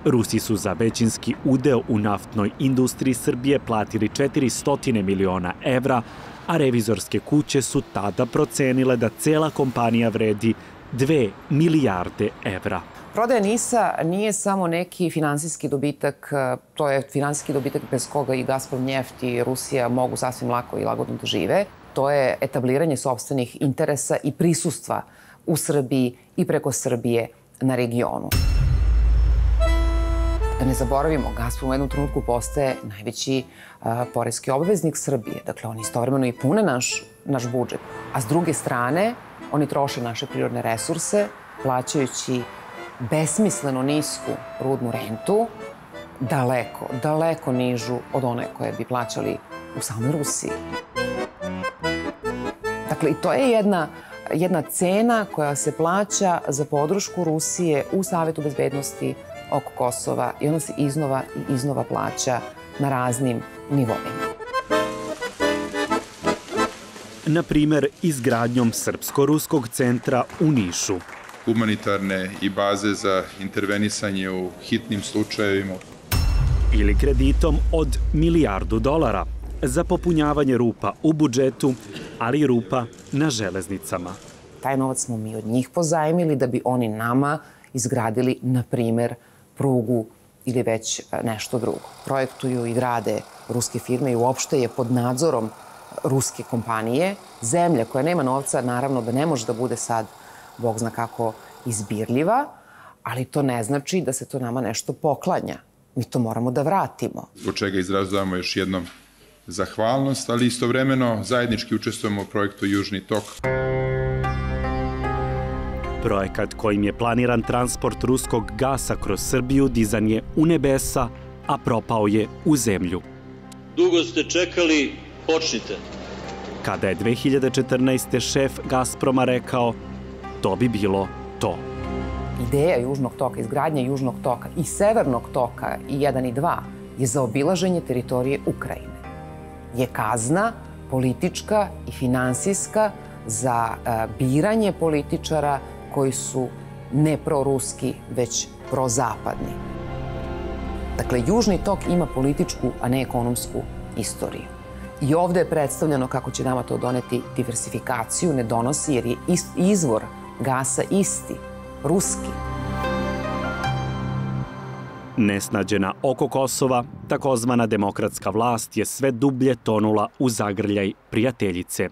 Speaker 1: Rusi su za većinski udeo u naftnoj industriji Srbije platili 400 miliona evra, a revizorske kuće su tada procenile da cela kompanija vredi 2 milijarde evra.
Speaker 13: Prodaja NIS-a nije samo neki finansijski dobitak, to je finansijski dobitak bez koga i Gazpromnjeft i Rusija mogu sasvim lako i lagodno da žive. To je etabliranje sopstvenih interesa i prisustva u Srbiji i preko Srbije na regionu. Da ne zaboravimo, Gazprom u jednom trenutku postaje najveći poreski obveznik Srbije. Dakle, oni istovremeno i pune naš budžet. A s druge strane, oni troše naše prirodne resurse, plaćajući besmisleno nisku rudnu rentu, daleko nižu od one koje bi plaćali u samoj Rusiji. Dakle, i to je jedna cena koja se plaća za podršku Rusije u Savetu bezbednosti oko Kosova i ona se iznova i iznova plaća na raznim nivoima.
Speaker 1: Na primer, izgradnjom Srpsko-ruskog centra u Nišu.
Speaker 19: Humanitarne i baze za intervenisanje u hitnim slučajevima.
Speaker 1: Ili kreditom od $1 milijardu za popunjavanje rupa u budžetu, ali i rupa na železnicama.
Speaker 13: Taj novac smo mi od njih pozajmili da bi oni nama izgradili, na primer, prugu ili već nešto drugo. Projektuju i grade ruske firme i uopšte je pod nadzorom ruske kompanije. Zemlja koja nema novca, naravno da ne može da bude sad, Bog zna kako, izbirljiva, ali to ne znači da se to nama nešto poklanja. Mi to moramo da vratimo.
Speaker 19: Zbog čega izražavamo još jednom zahvalnost, ali istovremeno zajednički učestvujemo u projektu Južni tok.
Speaker 1: Projekat kojim je planiran transport ruskog gasa kroz Srbiju dizan je u nebesa, a propao je u zemlju.
Speaker 3: Dugo ste čekali, počnite.
Speaker 1: Kada je 2014. šef Gazproma rekao, to bi bilo to.
Speaker 13: Ideja Južnog toka, izgradnja Južnog toka i Severnog toka i 1 i 2 je zaobilaženje teritorije Ukrajine. Je kazna politička i finansijska za biranje političara koji su ne proruski, već prozapadni. Dakle, Južni tok ima političku, a ne ekonomsku istoriju. I ovde je predstavljeno kako će nama to doneti diversifikaciju, ne donosi jer je izvor gasa isti, ruski.
Speaker 1: Nesnađena oko Kosova, takozvana demokratska vlast je sve dublje tonula u zagrljaj prijateljice.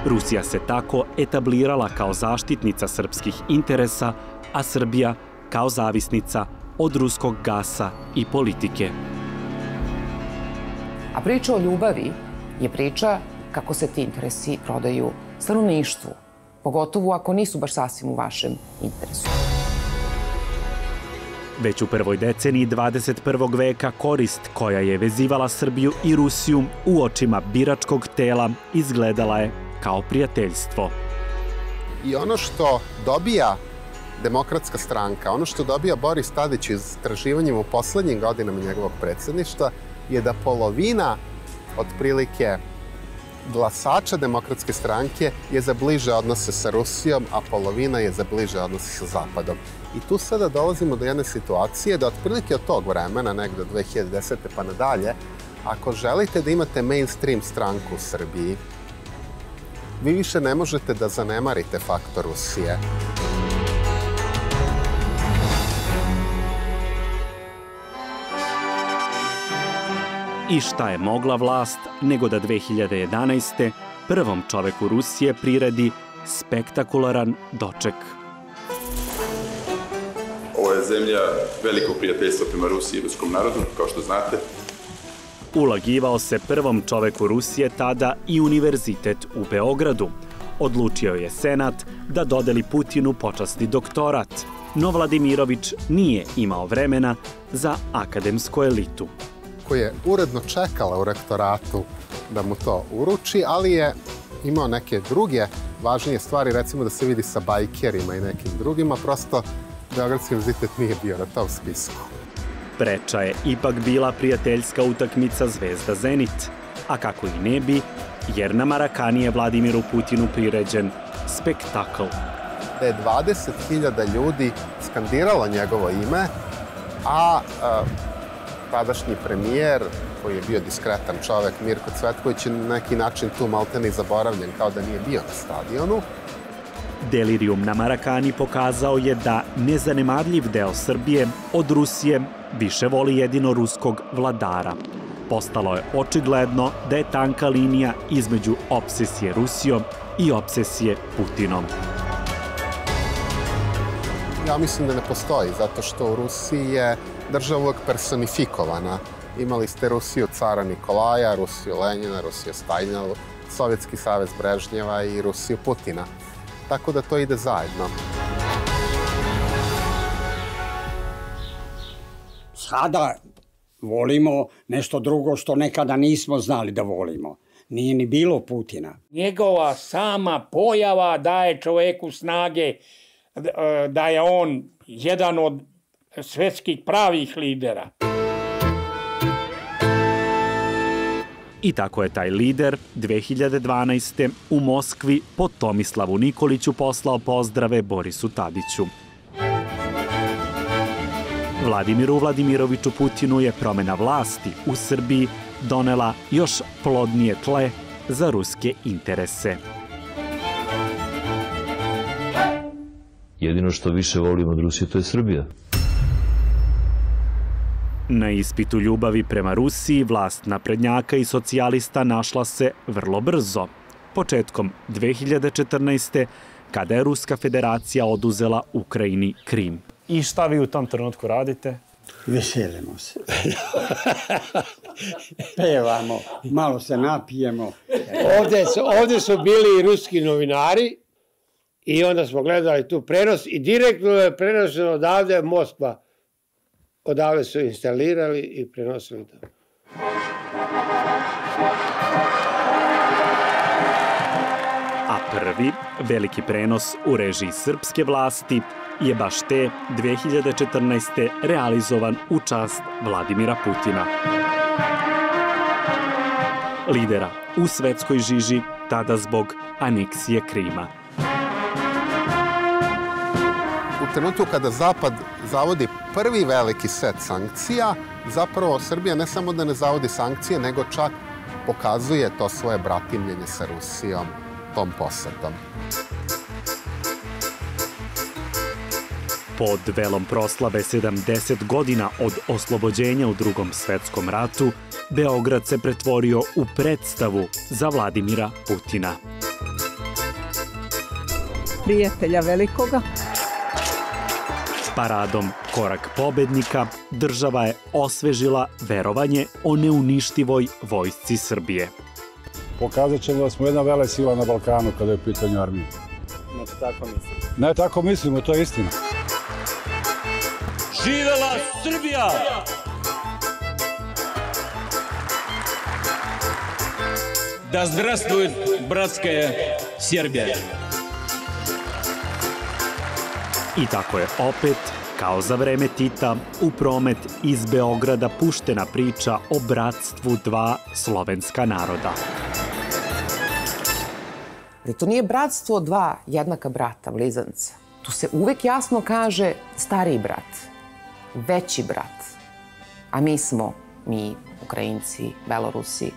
Speaker 1: Rusija se tako etablirala kao zaštitnica srpskih interesa, a Srbija kao zavisnica od ruskog gasa i politike.
Speaker 13: A priča o ljubavi je priča kako se ti interesi prodaju stanovništvu, pogotovo ako nisu baš sasvim u vašem interesu.
Speaker 1: Već u prvoj deceniji 21. veka korist koja je vezivala Srbiju i Rusiju u očima biračkog tela izgledala je kao prijateljstvo.
Speaker 6: I ono što dobija Demokratska stranka, ono što dobija Boris Tadić iz istraživanjem u poslednjim godinama njegovog predsjedništva je da polovina otprilike glasača Demokratske stranke je za bliže odnose sa Rusijom, a polovina je za bliže odnose sa Zapadom. I tu sada dolazimo do jedne situacije da otprilike od tog vremena, negde od 2010. pa nadalje, ako želite da imate mainstream stranku u Srbiji, vi više ne možete da zanemarite faktor Rusije.
Speaker 1: I šta je mogla vlast nego da 2011. prvom čoveku Rusije priredi spektakularan doček.
Speaker 20: Ovo je zemlja velikog prijateljstva prema Rusiji i ruskom narodu, kao što znate.
Speaker 1: Ulagivao se prvom čoveku Rusije tada i univerzitet u Beogradu. Odlučio je Senat da dodeli Putinu počasni doktorat, no Vladimirović nije imao vremena za akademsku elitu.
Speaker 6: Koji je uredno čekala u rektoratu da mu to uruči, ali je imao neke druge važnije stvari, recimo da se vidi sa bajkerima i nekim drugima, prosto Beogradski univerzitet nije bio na tom spisku.
Speaker 1: Preča je ipak bila prijateljska utakmica Zvezda Zenit, a kako i ne bi, jer na Marakani je Vladimiru Putinu priređen spektakl.
Speaker 6: Da je 20.000 ljudi skandiralo njegovo ime, a tadašnji premijer, koji je bio diskretan čovek, Mirko Cvetković, je na neki način tu maltene zaboravljen, kao da nije bio na stadionu.
Speaker 1: Delirium na Marakani pokazao je da nezanemarljiv deo Srbije od Rusije više voli jedino ruskog vladara. Postalo je očigledno da je tanka linija između obsesije Rusijom i obsesije Putinom.
Speaker 6: Ja mislim da ne postoji, zato što u Rusiji je država uvek personifikovana. Imali ste Rusiju cara Nikolaja, Rusiju Lenjina, Rusiju Staljina, Sovjetski savez Brežnjeva i Rusiju Putina. Tako da to ide zajedno.
Speaker 10: Sada volimo nešto drugo što nekada nismo znali da volimo. Nije ni bilo Putina.
Speaker 7: Njegova sama pojava daje čoveku snage da je on jedan od svetskih pravih lidera.
Speaker 1: I tako je taj lider 2012. u Moskvi po Tomislavu Nikoliću poslao pozdrave Borisu Tadiću. Vladimiru Vladimiroviću Putinu je promena vlasti u Srbiji donela još plodnije tle za ruske interese.
Speaker 21: Jedino što više volim od Rusije, to je Srbija.
Speaker 1: Na ispitu ljubavi prema Rusiji vlast naprednjaka i socijalista našla se vrlo brzo. Početkom 2014. kada je Ruska federacija oduzela Ukrajini Krim.
Speaker 5: I šta vi u tom trenutku radite?
Speaker 10: Veselimo se. Pevamo, malo se napijemo.
Speaker 16: Ovde su bili i ruski novinari i onda smo gledali tu prenos i direktno je prenošeno odavde Moskva. Odavde su instalirali i prenosili to.
Speaker 1: A prvi veliki prenos u režiji srpske vlasti je baš te 2014. realizovan u čast Vladimira Putina. Lidera u svetskoj žiži tada zbog aneksije Krima.
Speaker 6: U trenutku kada Zapad zavodi prvi veliki set sankcija, zapravo Srbija ne samo da ne zavodi sankcije, nego čak pokazuje to svoje bratimljenje sa Rusijom tom posetom.
Speaker 1: Pod velom proslave 70 godina od oslobođenja u Drugom svetskom ratu, Beograd se pretvorio u predstavu za Vladimira Putina.
Speaker 22: Prijatelja velikoga.
Speaker 1: Paradom Korak pobednika država je osvežila verovanje o neuništivoj vojsci Srbije.
Speaker 23: Pokazat ćemo da smo jedna vele sila na Balkanu kada je u pitanju armije.
Speaker 24: Ne tako mislimo.
Speaker 23: Ne tako mislimo, to je istina.
Speaker 14: Živela Srbija! Da zdravstvuje bratska Srbija!
Speaker 1: I tako je opet Kao za vreme Tita, u promet iz Beograda puštena priča o bratstvu dva slovenska naroda.
Speaker 13: Ali to nije bratstvo dva jednaka brata, blizanca. Tu se uvek jasno kaže stariji brat, veći brat. A mi smo, Ukrajinci, Belorusi,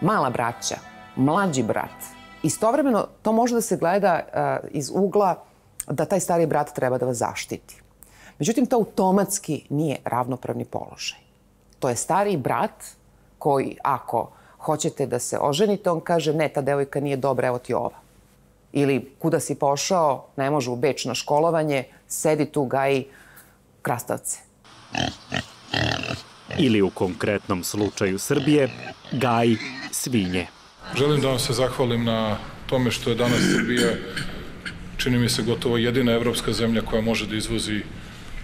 Speaker 13: mala braća, mlađi brat. Istovremeno to može da se gleda iz ugla da taj stariji brat treba da vas zaštiti. Međutim, to automatski nije ravnopravni položaj. To je stariji brat koji, ako hoćete da se oženite, on kaže, ne, ta devojka nije dobra, evo ti ova. Ili, kuda si pošao, ne može u Beč na školovanje, sedi tu, gaji krastavce.
Speaker 1: Ili u konkretnom slučaju Srbije, gaji svinje.
Speaker 2: Želim da vam se zahvalim na tome što je danas Srbija, čini mi se, gotovo jedina evropska zemlja koja može da izvozi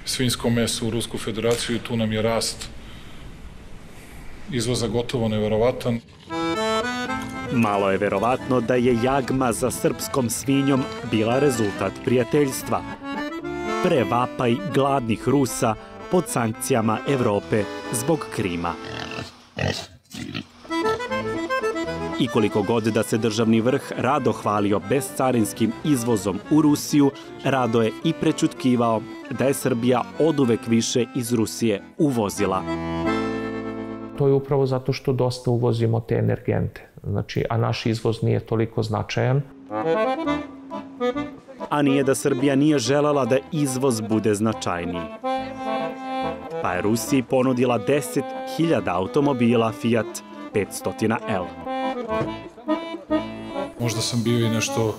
Speaker 2: svinjsko meso u Rusku federaciju i tu nam je rast izvoza gotovo neverovatan.
Speaker 1: Malo je verovatno da je jagma za srpskom svinjom bila rezultat prijateljstva. Prevapaj gladnih Rusa pod sankcijama Evrope zbog Krima. I koliko god da se državni vrh rado hvalio bezcarinskim izvozom u Rusiju, rado je i prećutkivao da je Srbija oduvek više iz Rusije uvozila.
Speaker 9: To je upravo zato što dosta uvozimo te energente, znači, a naš izvoz nije toliko značajan.
Speaker 1: A nije da Srbija nije želela da izvoz bude značajniji. Pa je Rusiji ponudila 10.000 automobila Fiat 500L.
Speaker 2: Možda sam bio i nešto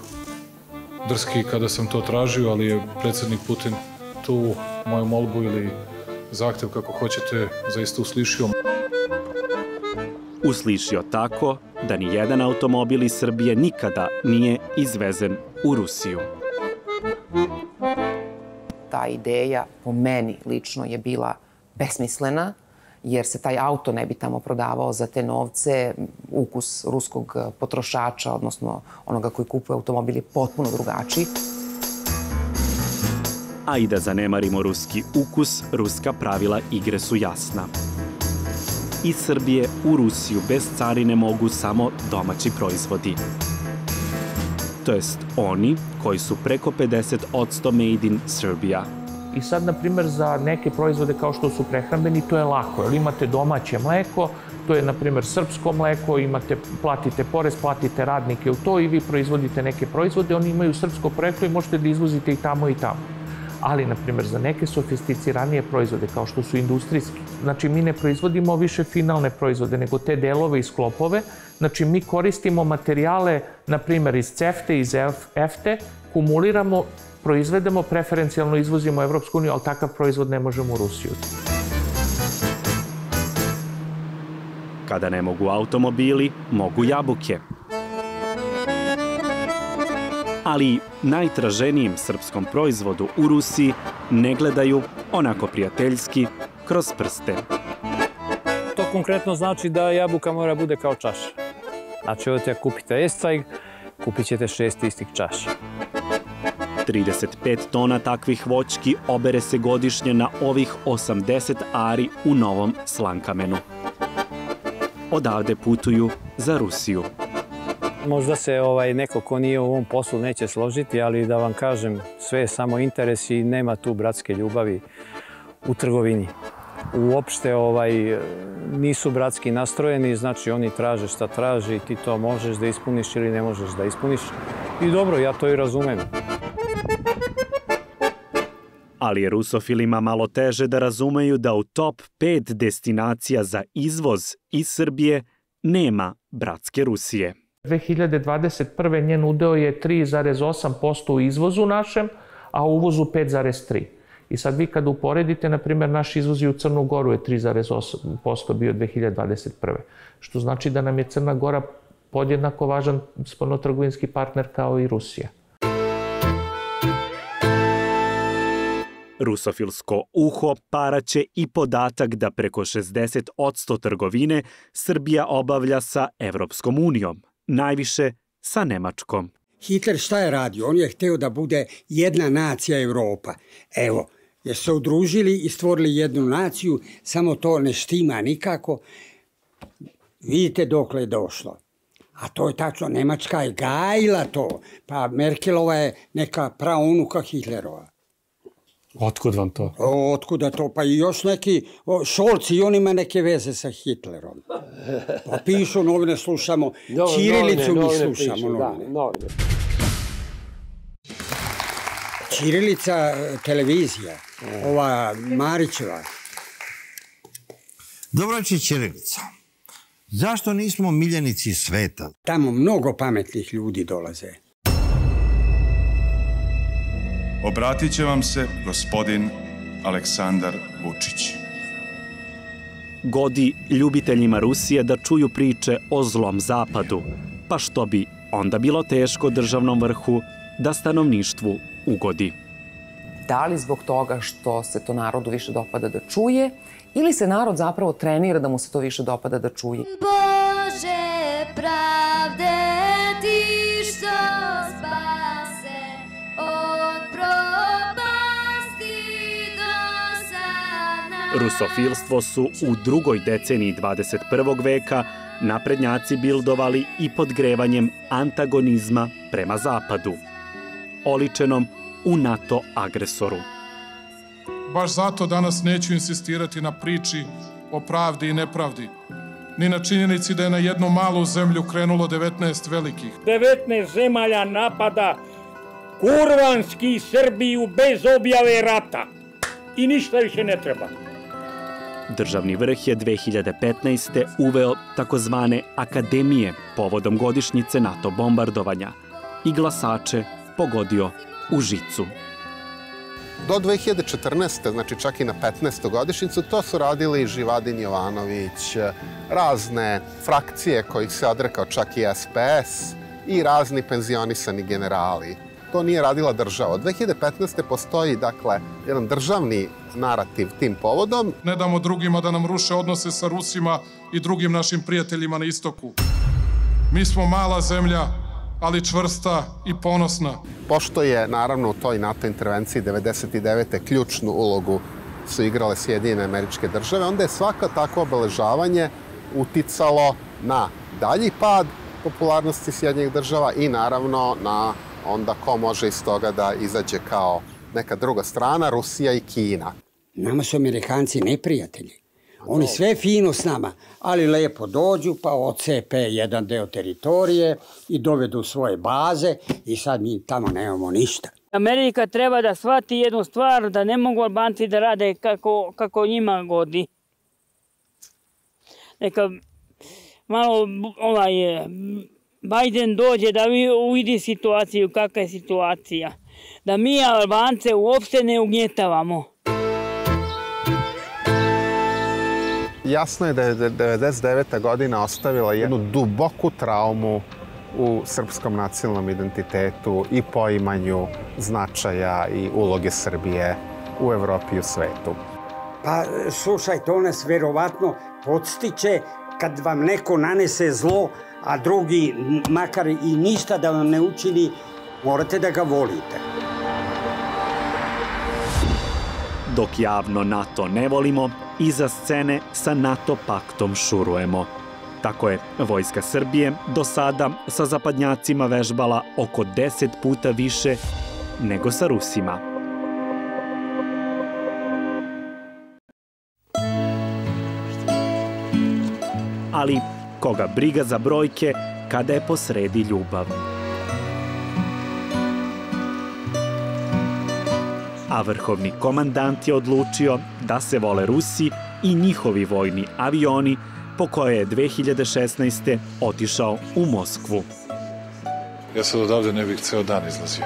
Speaker 2: drski kada sam to tražio, ali je predsjednik Putin tu moju molbu ili zahtev, kako hoćete, zaista uslišio.
Speaker 1: Uslišio tako da ni jedan automobil iz Srbije nikada nije izvezen u Rusiju.
Speaker 13: Ta ideja, po meni lično, je bila besmislena, jer se taj auto ne bi tamo prodavao za te novce. Ukus ruskog potrošača, odnosno onoga koji kupuje automobil, je potpuno drugačiji.
Speaker 1: A i da zanemarimo ruski ukus, ruska pravila igre su jasna. Iz Srbije u Rusiju bez carine mogu samo domaći proizvodi. To jest oni koji su preko 50% made in Serbia.
Speaker 9: I sad, na primjer, za neke proizvode kao što su prehrambeni, to je lako, jer imate domaće mleko, to je, na primjer, srpsko mleko, platite porez, platite radnike u to i vi proizvodite neke proizvode, oni imaju srpsko poreklo i možete da izvozite i tamo i tamo. Ali, na primjer, za neke sofisticiranije proizvode, kao što su industrijski, znači mi ne proizvodimo više finalne proizvode, nego te delove i sklopove, znači mi koristimo materijale, na primjer, iz CEFTE, iz EFTE, kumuliramo, proizvedemo, preferencijalno izvozimo u Evropsku uniju, ali takav proizvod ne možemo u Rusiju.
Speaker 1: Kada ne mogu automobili, mogu jabuke. Ali najtraženijem srpskom proizvodu u Rusiji ne gledaju onako prijateljski kroz prste.
Speaker 24: To konkretno znači da jabuka mora bude kao čaša. Znači, ovdje ako kupite escajg, kupit ćete 6 istih čaša.
Speaker 1: 35 tona takvih voćki obere se godišnje na ovih 80 ari u Novom Slankamenu. Odavde putuju za Rusiju.
Speaker 24: Možda se neko ko nije u ovom poslu neće složiti, ali da vam kažem, sve je samo interes i nema tu bratske ljubavi u trgovini. Uopšte nisu bratski nastrojeni, znači oni traže šta traži, ti to možeš da ispuniš ili ne možeš da ispuniš. I dobro, ja to i razumem.
Speaker 1: Ali je rusofilima malo teže da razumeju da u top 5 destinacija za izvoz iz Srbije nema bratske Rusije.
Speaker 9: 2021. njen udeo je 3,8% u izvozu našem, a u uvozu 5,3%. I sad vi kad uporedite, na primjer, naš izvoz u Crnu Goru je 3,8% bio 2021. Što znači da nam je Crna Gora podjednako važan spoljnotrgovinski partner kao i Rusija.
Speaker 1: Rusofilsko uho paraće i podatak da preko 60% trgovine Srbija obavlja sa Evropskom unijom, najviše sa Nemačkom.
Speaker 10: Hitler šta je radio? On je hteo da bude jedna nacija Evropa. Evo, jer su se udružili i stvorili jednu naciju, samo to ne štima nikako. Vidite dokle je došlo. A to je tačno, Nemačka je gajila to, pa Merkelova je neka praunuka Hitlerova.
Speaker 5: Otkud vam to?
Speaker 10: Otkuda to? Pa i još neki, Scholz i on ima neke veze sa Hitlerom. Pa pišu novine, slušamo, ćirilicu mi slušamo novine. Ćirilica televizija, ova Marićeva.
Speaker 8: Dobro će ćirilica. Zašto nismo miljenici sveta?
Speaker 10: Tamo mnogo pametnih ljudi dolaze.
Speaker 11: Obratit će vam se gospodin Aleksandar Vučić.
Speaker 1: Godi ljubiteljima Rusije da čuju priče o zlom zapadu, pa što bi onda bilo teško državnom vrhu da stanovništvu ugodi.
Speaker 13: Da li zbog toga što se to narodu više dopada da čuje, ili se narod zapravo trenira da mu se to više dopada da čuje?
Speaker 12: Bože pravde, ti što spase od propasti dosadna.
Speaker 1: Rusofilstvo su u drugoj deceniji 21. veka naprednjaci bildovali i podgrevanjem antagonizma prema zapadu, oličenom u NATO agresoru.
Speaker 2: Baš zato danas neću insistirati na priči o pravdi i nepravdi, ni na činjenici da je na jednu malu zemlju krenulo 19 velikih.
Speaker 7: 19 zemalja napada kurvanski Srbiju bez objave rata i ništa više ne treba.
Speaker 1: Državni vrh je 2015. uveo takozvane akademije povodom godišnjice NATO bombardovanja i glasače pogodio u žicu.
Speaker 6: Do 2014. znači čak i na 15. godišnjicu, to su radili Živadin Jovanović, razne frakcije kojih se odrekao čak i SPS i razni penzionisani generali. To nije radila država. Od 2015. postoji, dakle, jedan državni narativ tim povodom.
Speaker 2: Ne damo drugima da nam ruše odnose sa Rusima i drugim našim prijateljima na istoku. Mi smo mala zemlja, ali čvrsta i ponosna.
Speaker 6: Pošto je, naravno, u toj NATO intervenciji 99. ključnu ulogu su igrale Sjedinjene Američke Države, onda je svaka takvo obeležavanje uticalo na dalji pad popularnosti Sjedinjenih Država i naravno na onda ko može iz toga da izađe kao neka druga strana, Rusija i Kina.
Speaker 10: Nama su Amerikanci neprijatelji. Oni sve fino s nama, ali lepo dođu pa ocepe jedan deo teritorije i dovedu svoje baze i sad mi tamo nemamo ništa.
Speaker 15: Amerika treba da shvati jednu stvar, da ne mogu Albanci da rade kako njima godi. Neka malo Biden dođe da uvidi situaciju, kakva je situacija. Da mi Albance uopšte ne ugnjetavamo.
Speaker 6: Jasno je da je 1999. godina ostavila jednu duboku traumu u srpskom nacionalnom identitetu i poimanju značaja i uloge Srbije u Evropi i u svetu.
Speaker 10: Pa slušaj, to nas verovatno podstiče kad vam neko nanese zlo, a drugi makar i ništa da vam ne učini, morate da ga volite.
Speaker 1: Dok javno NATO ne volimo, iza scene sa NATO paktom šurujemo. Tako je Vojska Srbije do sada sa zapadnjacima vežbala oko 10 puta više nego sa Rusima. Ali koga briga za brojke kada je posredi ljubav. A vrhovni komandant je odlučio da se vole Rusi i njihovi vojni avioni po koje je 2016. otišao u Moskvu.
Speaker 2: Ja sad odavde ne bih ceo dan izlazio.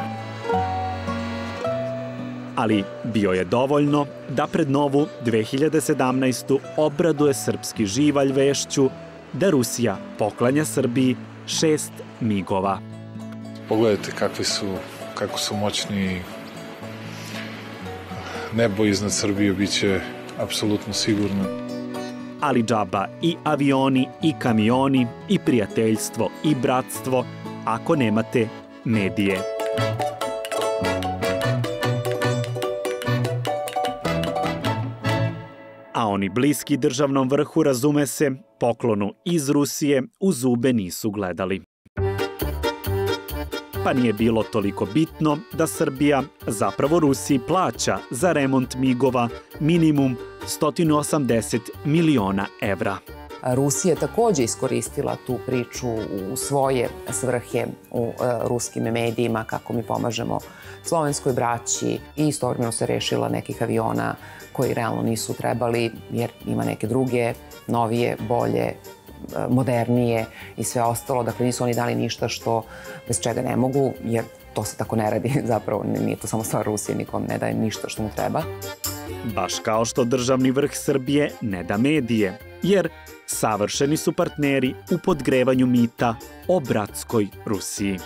Speaker 1: Ali bio je dovoljno da pred novu 2017. obraduje srpski živalj vešću da Rusija poklanja Srbiji 6 migova.
Speaker 2: Pogledajte kako su moćni. Nebo iznad Srbije biće apsolutno sigurno.
Speaker 1: Ali džaba i avioni i kamioni i prijateljstvo i bratstvo ako nemate medije. oni bliski državnom vrhu, razume se, poklonu iz Rusije u zube nisu gledali. Pa nije bilo toliko bitno da Srbija zapravo Rusiji plaća za remont migova minimum 180 miliona evra.
Speaker 13: Rusija je takođe iskoristila tu priču u svoje svrhe u ruskim medijima, kako mi pomažemo slovenskoj braći, i istovremeno se rešila nekih aviona koji realno nisu trebali, jer ima neke druge, novije, bolje, modernije i sve ostalo. Dakle, nisu oni dali ništa što bez čega ne mogu, jer to se tako ne radi. Zapravo, nije to samo stvar Rusije, nikom ne daje ništa što mu treba.
Speaker 1: Baš kao što državni vrh Srbije ne da medije, jer savršeni su partneri u podgrevanju mita o bratskoj Rusiji.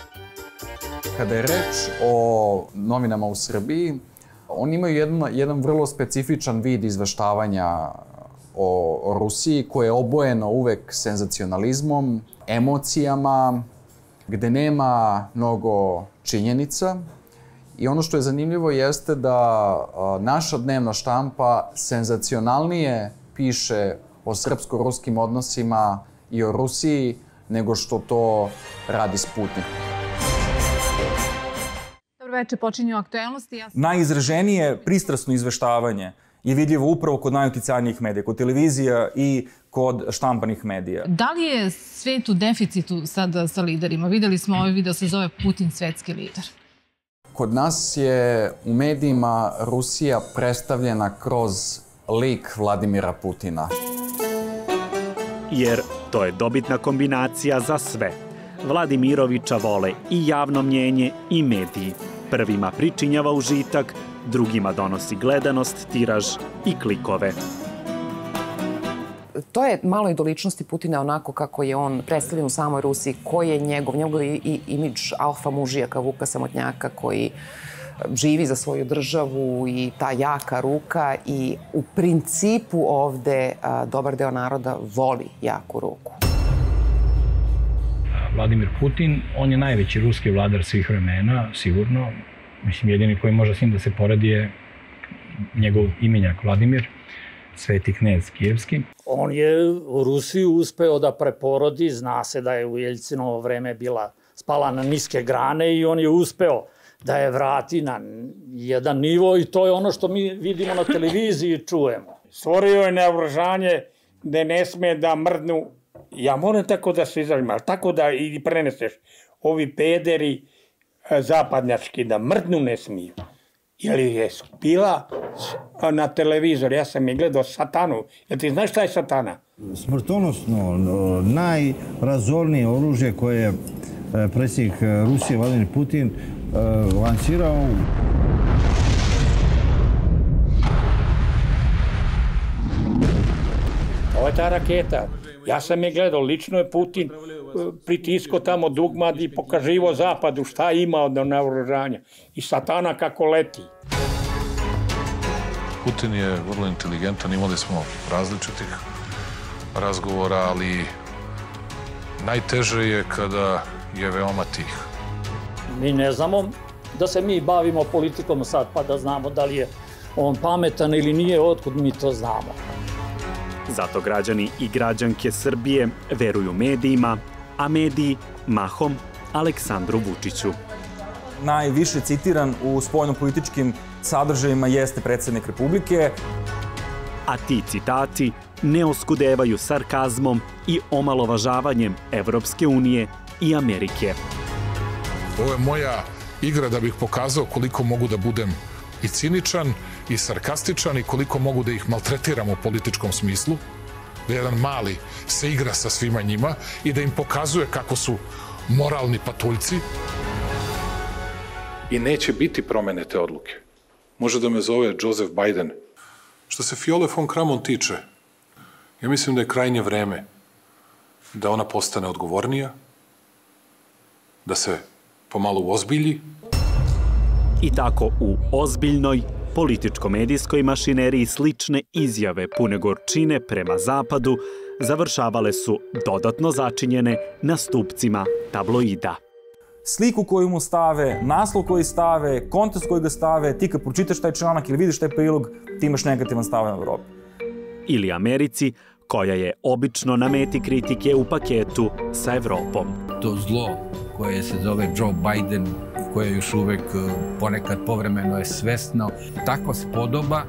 Speaker 4: Kada je reč o novinama u Srbiji, oni imaju jedan vrlo specifičan vid izveštavanja o Rusiji, koje je obojeno uvek senzacionalizmom, emocijama, gde nema mnogo činjenica. I ono što je zanimljivo jeste da naša dnevna štampa senzacionalnije piše o srpsko-ruskim odnosima i o Rusiji nego što to radi Sputnik.
Speaker 17: Dobro večer, počinju aktuelnosti.
Speaker 18: Najizraženije pristrasno izveštavanje je vidljivo upravo kod najuticajnijih medija, kod televizija i kod štampanih medija.
Speaker 17: Da li je svet u deficitu sad sa liderima? Videli smo ovaj video, se zove Putin svetski lider.
Speaker 4: Kod nas je u medijima Rusija predstavljena kroz lik Vladimira Putina.
Speaker 1: Jer to je dobitna kombinacija za sve. Vladimirovića vole i javno mnjenje i mediji. Prvima pričinjava užitak, drugima donosi gledanost, tiraž i klikove.
Speaker 13: To je malo i do ličnosti Putina, onako kako je on predstavljen u samoj Rusiji, koji je njegov imidž alfa mužijaka Vuka Samotnjaka, koji živi za svoju državu i ta jaka ruka, i u principu ovde dobar deo naroda voli jaku ruku.
Speaker 19: Vladimir Putin, on je najveći ruski vladar svih vremena, sigurno. Mislim, jedini koji može s njim da se poredi je njegov imenjak Vladimir, sveti knez kijevski.
Speaker 7: On je u Rusiju uspeo da preporodi, zna se da je u Jeljcinovo vreme bila spala na niske grane i on je uspeo da je vrati na jedan nivo, i to je ono što mi vidimo na televiziji i čujemo. Stvorio je naoružanje gde ne sme da mrdnu, ja moram tako da se izrazim, ali tako da i preneseš, ovi pederi zapadnjački da mrdnu ne smiju. Jer je bila na televizor, ja sam je gledao Satanu. Jel ti znaš šta je Satana?
Speaker 8: Smrtonosno, najrazornije oružje koje je predsjednik Rusije Vladimir Putin lansirao.
Speaker 7: Ovo je ta raketa. Ja sam je gledao, lično je Putin pritiskao tamo dugmad i pokaživo zapadu šta ima od naoružanja. I Satana kako leti.
Speaker 2: Putin je vrlo inteligentan, imali smo različitih razgovora, ali najteže je kada je veoma tih.
Speaker 7: Mi ne znamo da se mi bavimo politikom sad, pa da znamo da li je on pametan ili nije, otkud mi to znamo.
Speaker 1: Zato građani i građanke Srbije veruju medijima, a mediji mahom Aleksandru Vučiću.
Speaker 18: Najviše citiran u spoljnopolitičkim sadržajima jeste predsjednik Republike.
Speaker 1: A ti citati ne oskudevaju sarkazmom i omalovažavanjem Evropske unije i Amerike.
Speaker 2: Ovo je moja igra da bih pokazao koliko mogu da budem i ciničan i sarkastičan i koliko mogu da ih maltretiram u političkom smislu, da jedan mali se igra sa svima njima i da im pokazuje kako su moralni patuljci. I neće biti promene te odluke. Može da me zove Joseph Biden. Što se Viole von Kramon tiče, ja mislim da je krajnje vreme da ona postane odgovornija, da se pomalo uozbilji.
Speaker 1: I tako u ozbiljnoj političko-medijskoj mašineriji slične izjave pune gorčine prema zapadu završavale su dodatno začinjene na stupcima tabloida.
Speaker 18: Sliku koju mu stave, naslov koji stave, kontekst koji ga stave, ti kad pročitaš taj članak ili vidiš taj prilog, ti imaš negativan stav na Evropi.
Speaker 1: ili Americi, koja je obično na meti kritike u paketu sa Evropom.
Speaker 3: To zlo koje se zove Joe Biden, koje još uvek ponekad povremeno je svesno, takva spodoba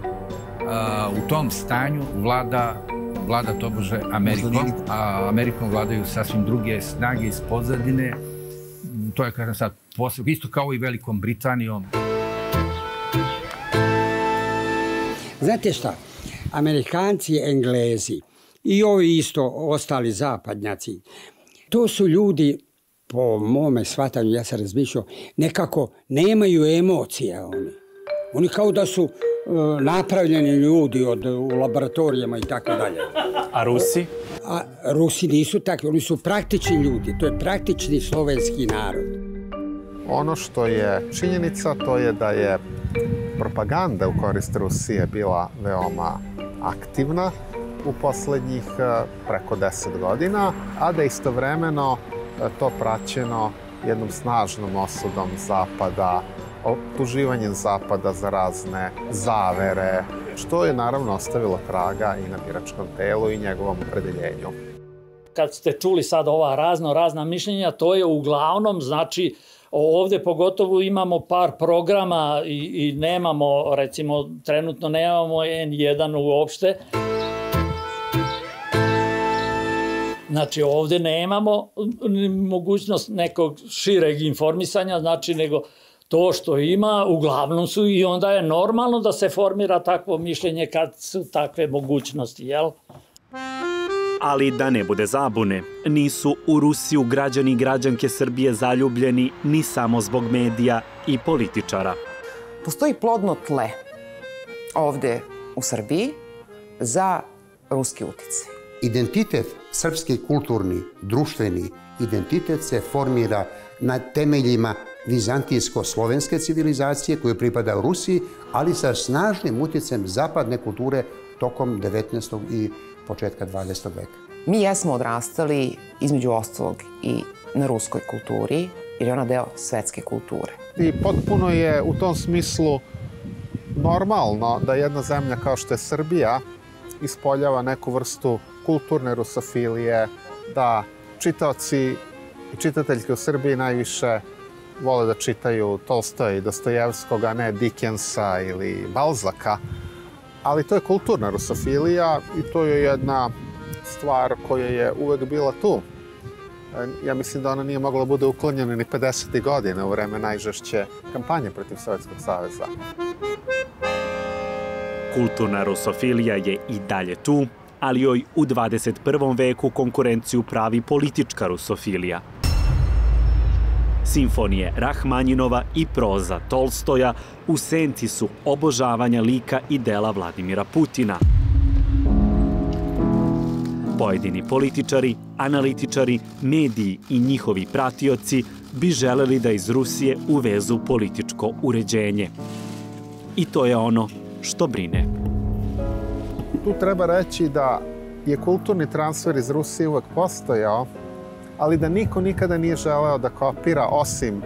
Speaker 3: u tom stanju vlada tobože Amerikom, a Amerikom vladaju sasvim druge snage iz pozadine. To je, kažem sad, isto kao i Velikom Britanijom.
Speaker 10: Znate šta? Amerikanci, Englezi i ovi isto ostali zapadnjaci, to su ljudi, po mome shvatanju, ja sam razmišljao, nekako nemaju emocije oni. Oni kao da su napravljeni ljudi u laboratorijama i tako dalje.
Speaker 5: A Rusi?
Speaker 10: A Rusi nisu takvi, oni su praktični ljudi, to je praktični slovenski narod.
Speaker 6: Ono što je činjenica, to je da je propaganda u korist Rusije bila veoma aktivna u poslednjih preko 10 godina, a da istovremeno to praćeno jednom snažnom osudom Zapada, optuživanjem Zapada za razne zavere, što je naravno ostavilo traga i na biračkom telu i njegovom opredeljenju.
Speaker 16: Kad ste čuli sad ova razna mišljenja, to je uglavnom, znači, ovde pogotovo imamo par programa i nemamo, recimo, trenutno nemamo N1 uopšte. Znači, ovde nemamo mogućnost nekog šireg informisanja, znači, nego to što ima, uglavnom su i onda je normalno da se formira takvo mišljenje kad su takve mogućnosti, jel?
Speaker 1: Ali da ne bude zabune, nisu u Rusiju građani i građanke Srbije zaljubljeni ni samo zbog medija i političara.
Speaker 13: Postoji plodno tle ovde u Srbiji za ruski uticaj.
Speaker 20: Identitet, srpski kulturni, društveni identitet se formira na temeljima vizantijsko-slovenske civilizacije koje pripada Rusiji, ali sa snažnim utjecajem zapadne kulture tokom 19. i početka 20. veka.
Speaker 13: Mi jesmo odrastali između ostalog i na ruskoj kulturi, jer je ona deo svetske kulture.
Speaker 6: I potpuno je u tom smislu normalno da jedna zemlja kao što je Srbija ispoljava neku vrstu kulturne rusofilije, da čitaoci i čitateljke u Srbiji najviše vole da čitaju Tolstoja i Dostojevskog, a ne Dickensa ili Balzaka. Ali to je kulturna rusofilija i to je jedna stvar koja je uvek bila tu. Ja mislim da ona nije mogla bude uklonjena ni 50. godine u vreme najžešće kampanje protiv Sovjetskog saveza.
Speaker 1: Kulturna rusofilija je i dalje tu, ali joj u 21. veku konkurenciju pravi politička rusofilija. Simfonije Rahmanjinova i proza Tolstoja u senci su obožavanja lika i dela Vladimira Putina. Pojedini političari, analitičari, mediji i njihovi pratioci bi želeli da iz Rusije uvezu političko uređenje. I to je ono što brine.
Speaker 6: Tu treba reći da je kulturni transfer iz Rusije uvek postojao, ali da niko nikada nije želeo da kopira, osim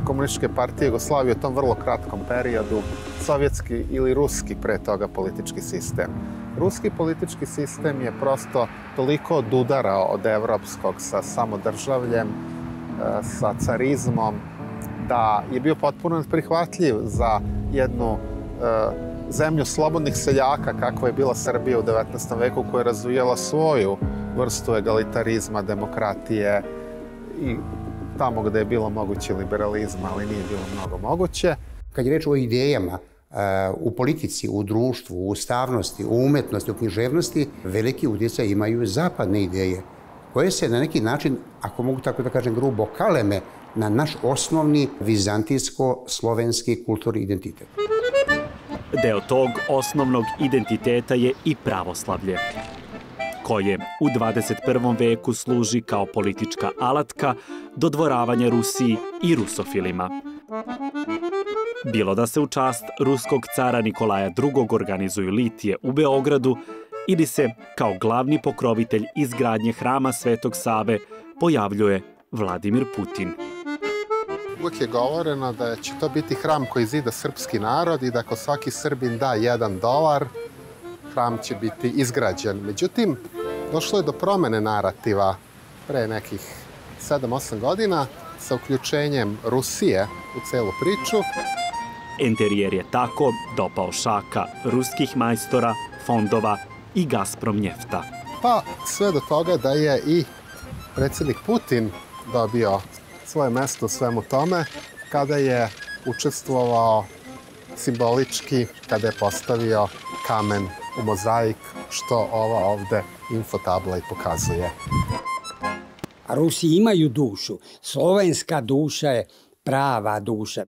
Speaker 6: Komunističke partije Jugoslavije u tom vrlo kratkom periodu, sovjetski ili ruski pre toga politički sistem. Ruski politički sistem je prosto toliko odudarao od evropskog sa samodržavljem, sa carizmom, da je bio potpuno neprihvatljiv za jednu zemlju slobodnih seljaka kakva je bila Srbija u 19. veku, koja je razvijala svoju vrstu egalitarizma, demokratije i tamo gde je bilo moguće liberalizma, ali nije bilo mnogo moguće.
Speaker 20: Kad je reč o idejama u politici, u društvu, u ustavnosti, u umetnosti, u književnosti, veliki utjecaj imaju zapadne ideje, koje se na neki način, ako mogu tako da kažem grubo, kaleme na naš osnovni vizantijsko-slovenski kulturni identitet.
Speaker 1: Deo tog osnovnog identiteta je i pravoslavlje, koje u 21. veku služi kao politička alatka dodvoravanja Rusiji i rusofilima. Bilo da se u čast ruskog cara Nikolaja II. Organizuju litije u Beogradu ili se kao glavni pokrovitelj izgradnje hrama Svetog Save pojavljuje Vladimir Putin.
Speaker 6: Uvijek je govoreno da će to biti hram koji zida srpski narod i da ako svaki Srbin da $1, hram će biti izgrađen. Međutim, došlo je do promene narativa pre nekih 7-8 godina sa uključenjem Rusije u celu priču.
Speaker 1: Interijer je tako dopao šaka ruskih majstora, fondova i Gazprom njefta.
Speaker 6: Pa sve do toga da je i predsjednik Putin dobio svoje mesto u svemu tome kada je učestvovao simbolički, kada je postavio kamen u mozaik, što ova ovde infotabla i pokazuje.
Speaker 10: Rusi imaju dušu. Slovenska duša je prava duša.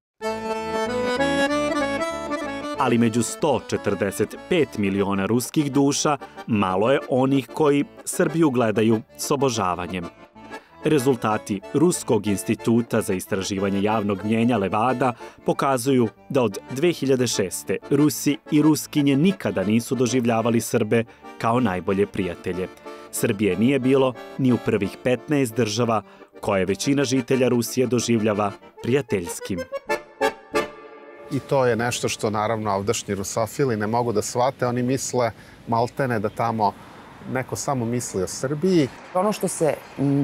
Speaker 1: Ali među 145 miliona ruskih duša malo je onih koji Srbiju gledaju s obožavanjem. Rezultati Ruskog instituta za istraživanje javnog mnjenja Levada pokazuju da od 2006. Rusi i Ruskinje nikada nisu doživljavali Srbe kao najbolje prijatelje. Srbije nije bilo ni u prvih 15 država koje većina žitelja Rusije doživljava prijateljskim.
Speaker 6: I to je nešto što naravno ovdašnji rusofili ne mogu da shvate. Oni misle maltene da tamo neko samo misli o Srbiji.
Speaker 13: Ono što se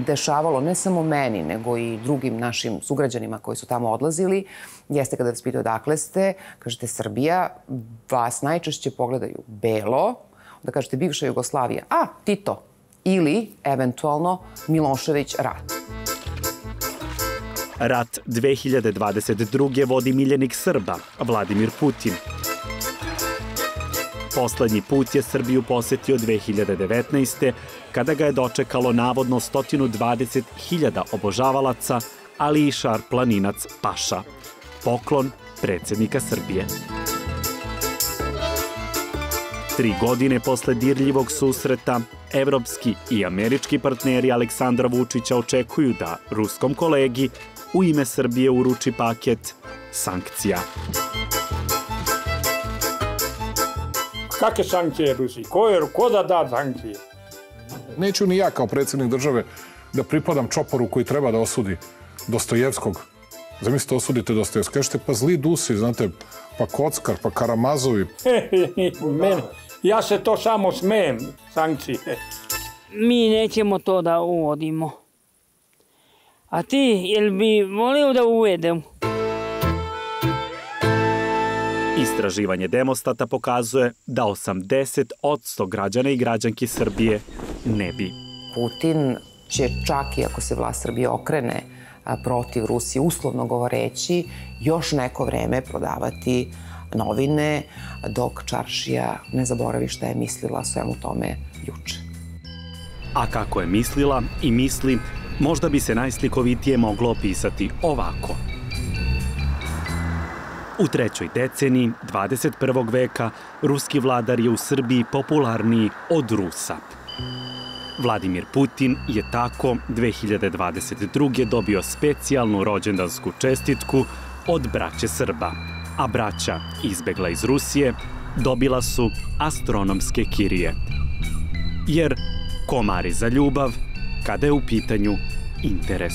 Speaker 13: dešavalo ne samo meni, nego i drugim našim sugrađanima koji su tamo odlazili, jeste kada vas pitaju odakle ste, kažete Srbija, vas najčešće pogledaju belo, da kažete bivša Jugoslavija, a Tito, ili eventualno Milošević rat.
Speaker 1: Rat 2022. vodi miljenik Srba, Vladimir Putin. Poslednji put je Srbiju posetio 2019. kada ga je dočekalo navodno 120.000 obožavalaca, ali i šar planinac Paša. Poklon predsjednika Srbije. 3 godine posle dirljivog susreta, evropski i američki partneri Aleksandra Vučića očekuju da ruskom kolegi u ime Srbije uruči paket sankcija.
Speaker 7: Kakve sankcije Rusiji? Ko da da sankcije?
Speaker 2: Neću ni ja kao predsjednik države da pripadam čoporu koji treba da osudi Dostojevskog. Zamislite, osudite Dostojevskog. Kažete, pa zli dusi, znate, pa Kockar, pa Karamazovi.
Speaker 7: Ja se to samo smijem, sankcije.
Speaker 15: Mi nećemo to da uvodimo. A ti, jel bi volio da uvedem?
Speaker 1: Istraživanje Demostata pokazuje da 80% građana i građanki Srbije ne bi.
Speaker 13: Putin će čak i ako se vlast Srbije okrene protiv Rusije, uslovno govoreći, još neko vreme prodavati novine, dok Čaršija ne zaboravi šta je mislila o svemu tome juče.
Speaker 1: A kako je mislila i misli, možda bi se najslikovitije moglo opisati ovako. U 3. deceniji 21. veka ruski vladar je u Srbiji popularniji od Rusa. Vladimir Putin je tako 2022. dobio specijalnu rođendansku čestitku od braće Srba, a braća izbegla iz Rusije dobila su astronomske kirije. Jer ko mari za ljubav kada je u pitanju interes.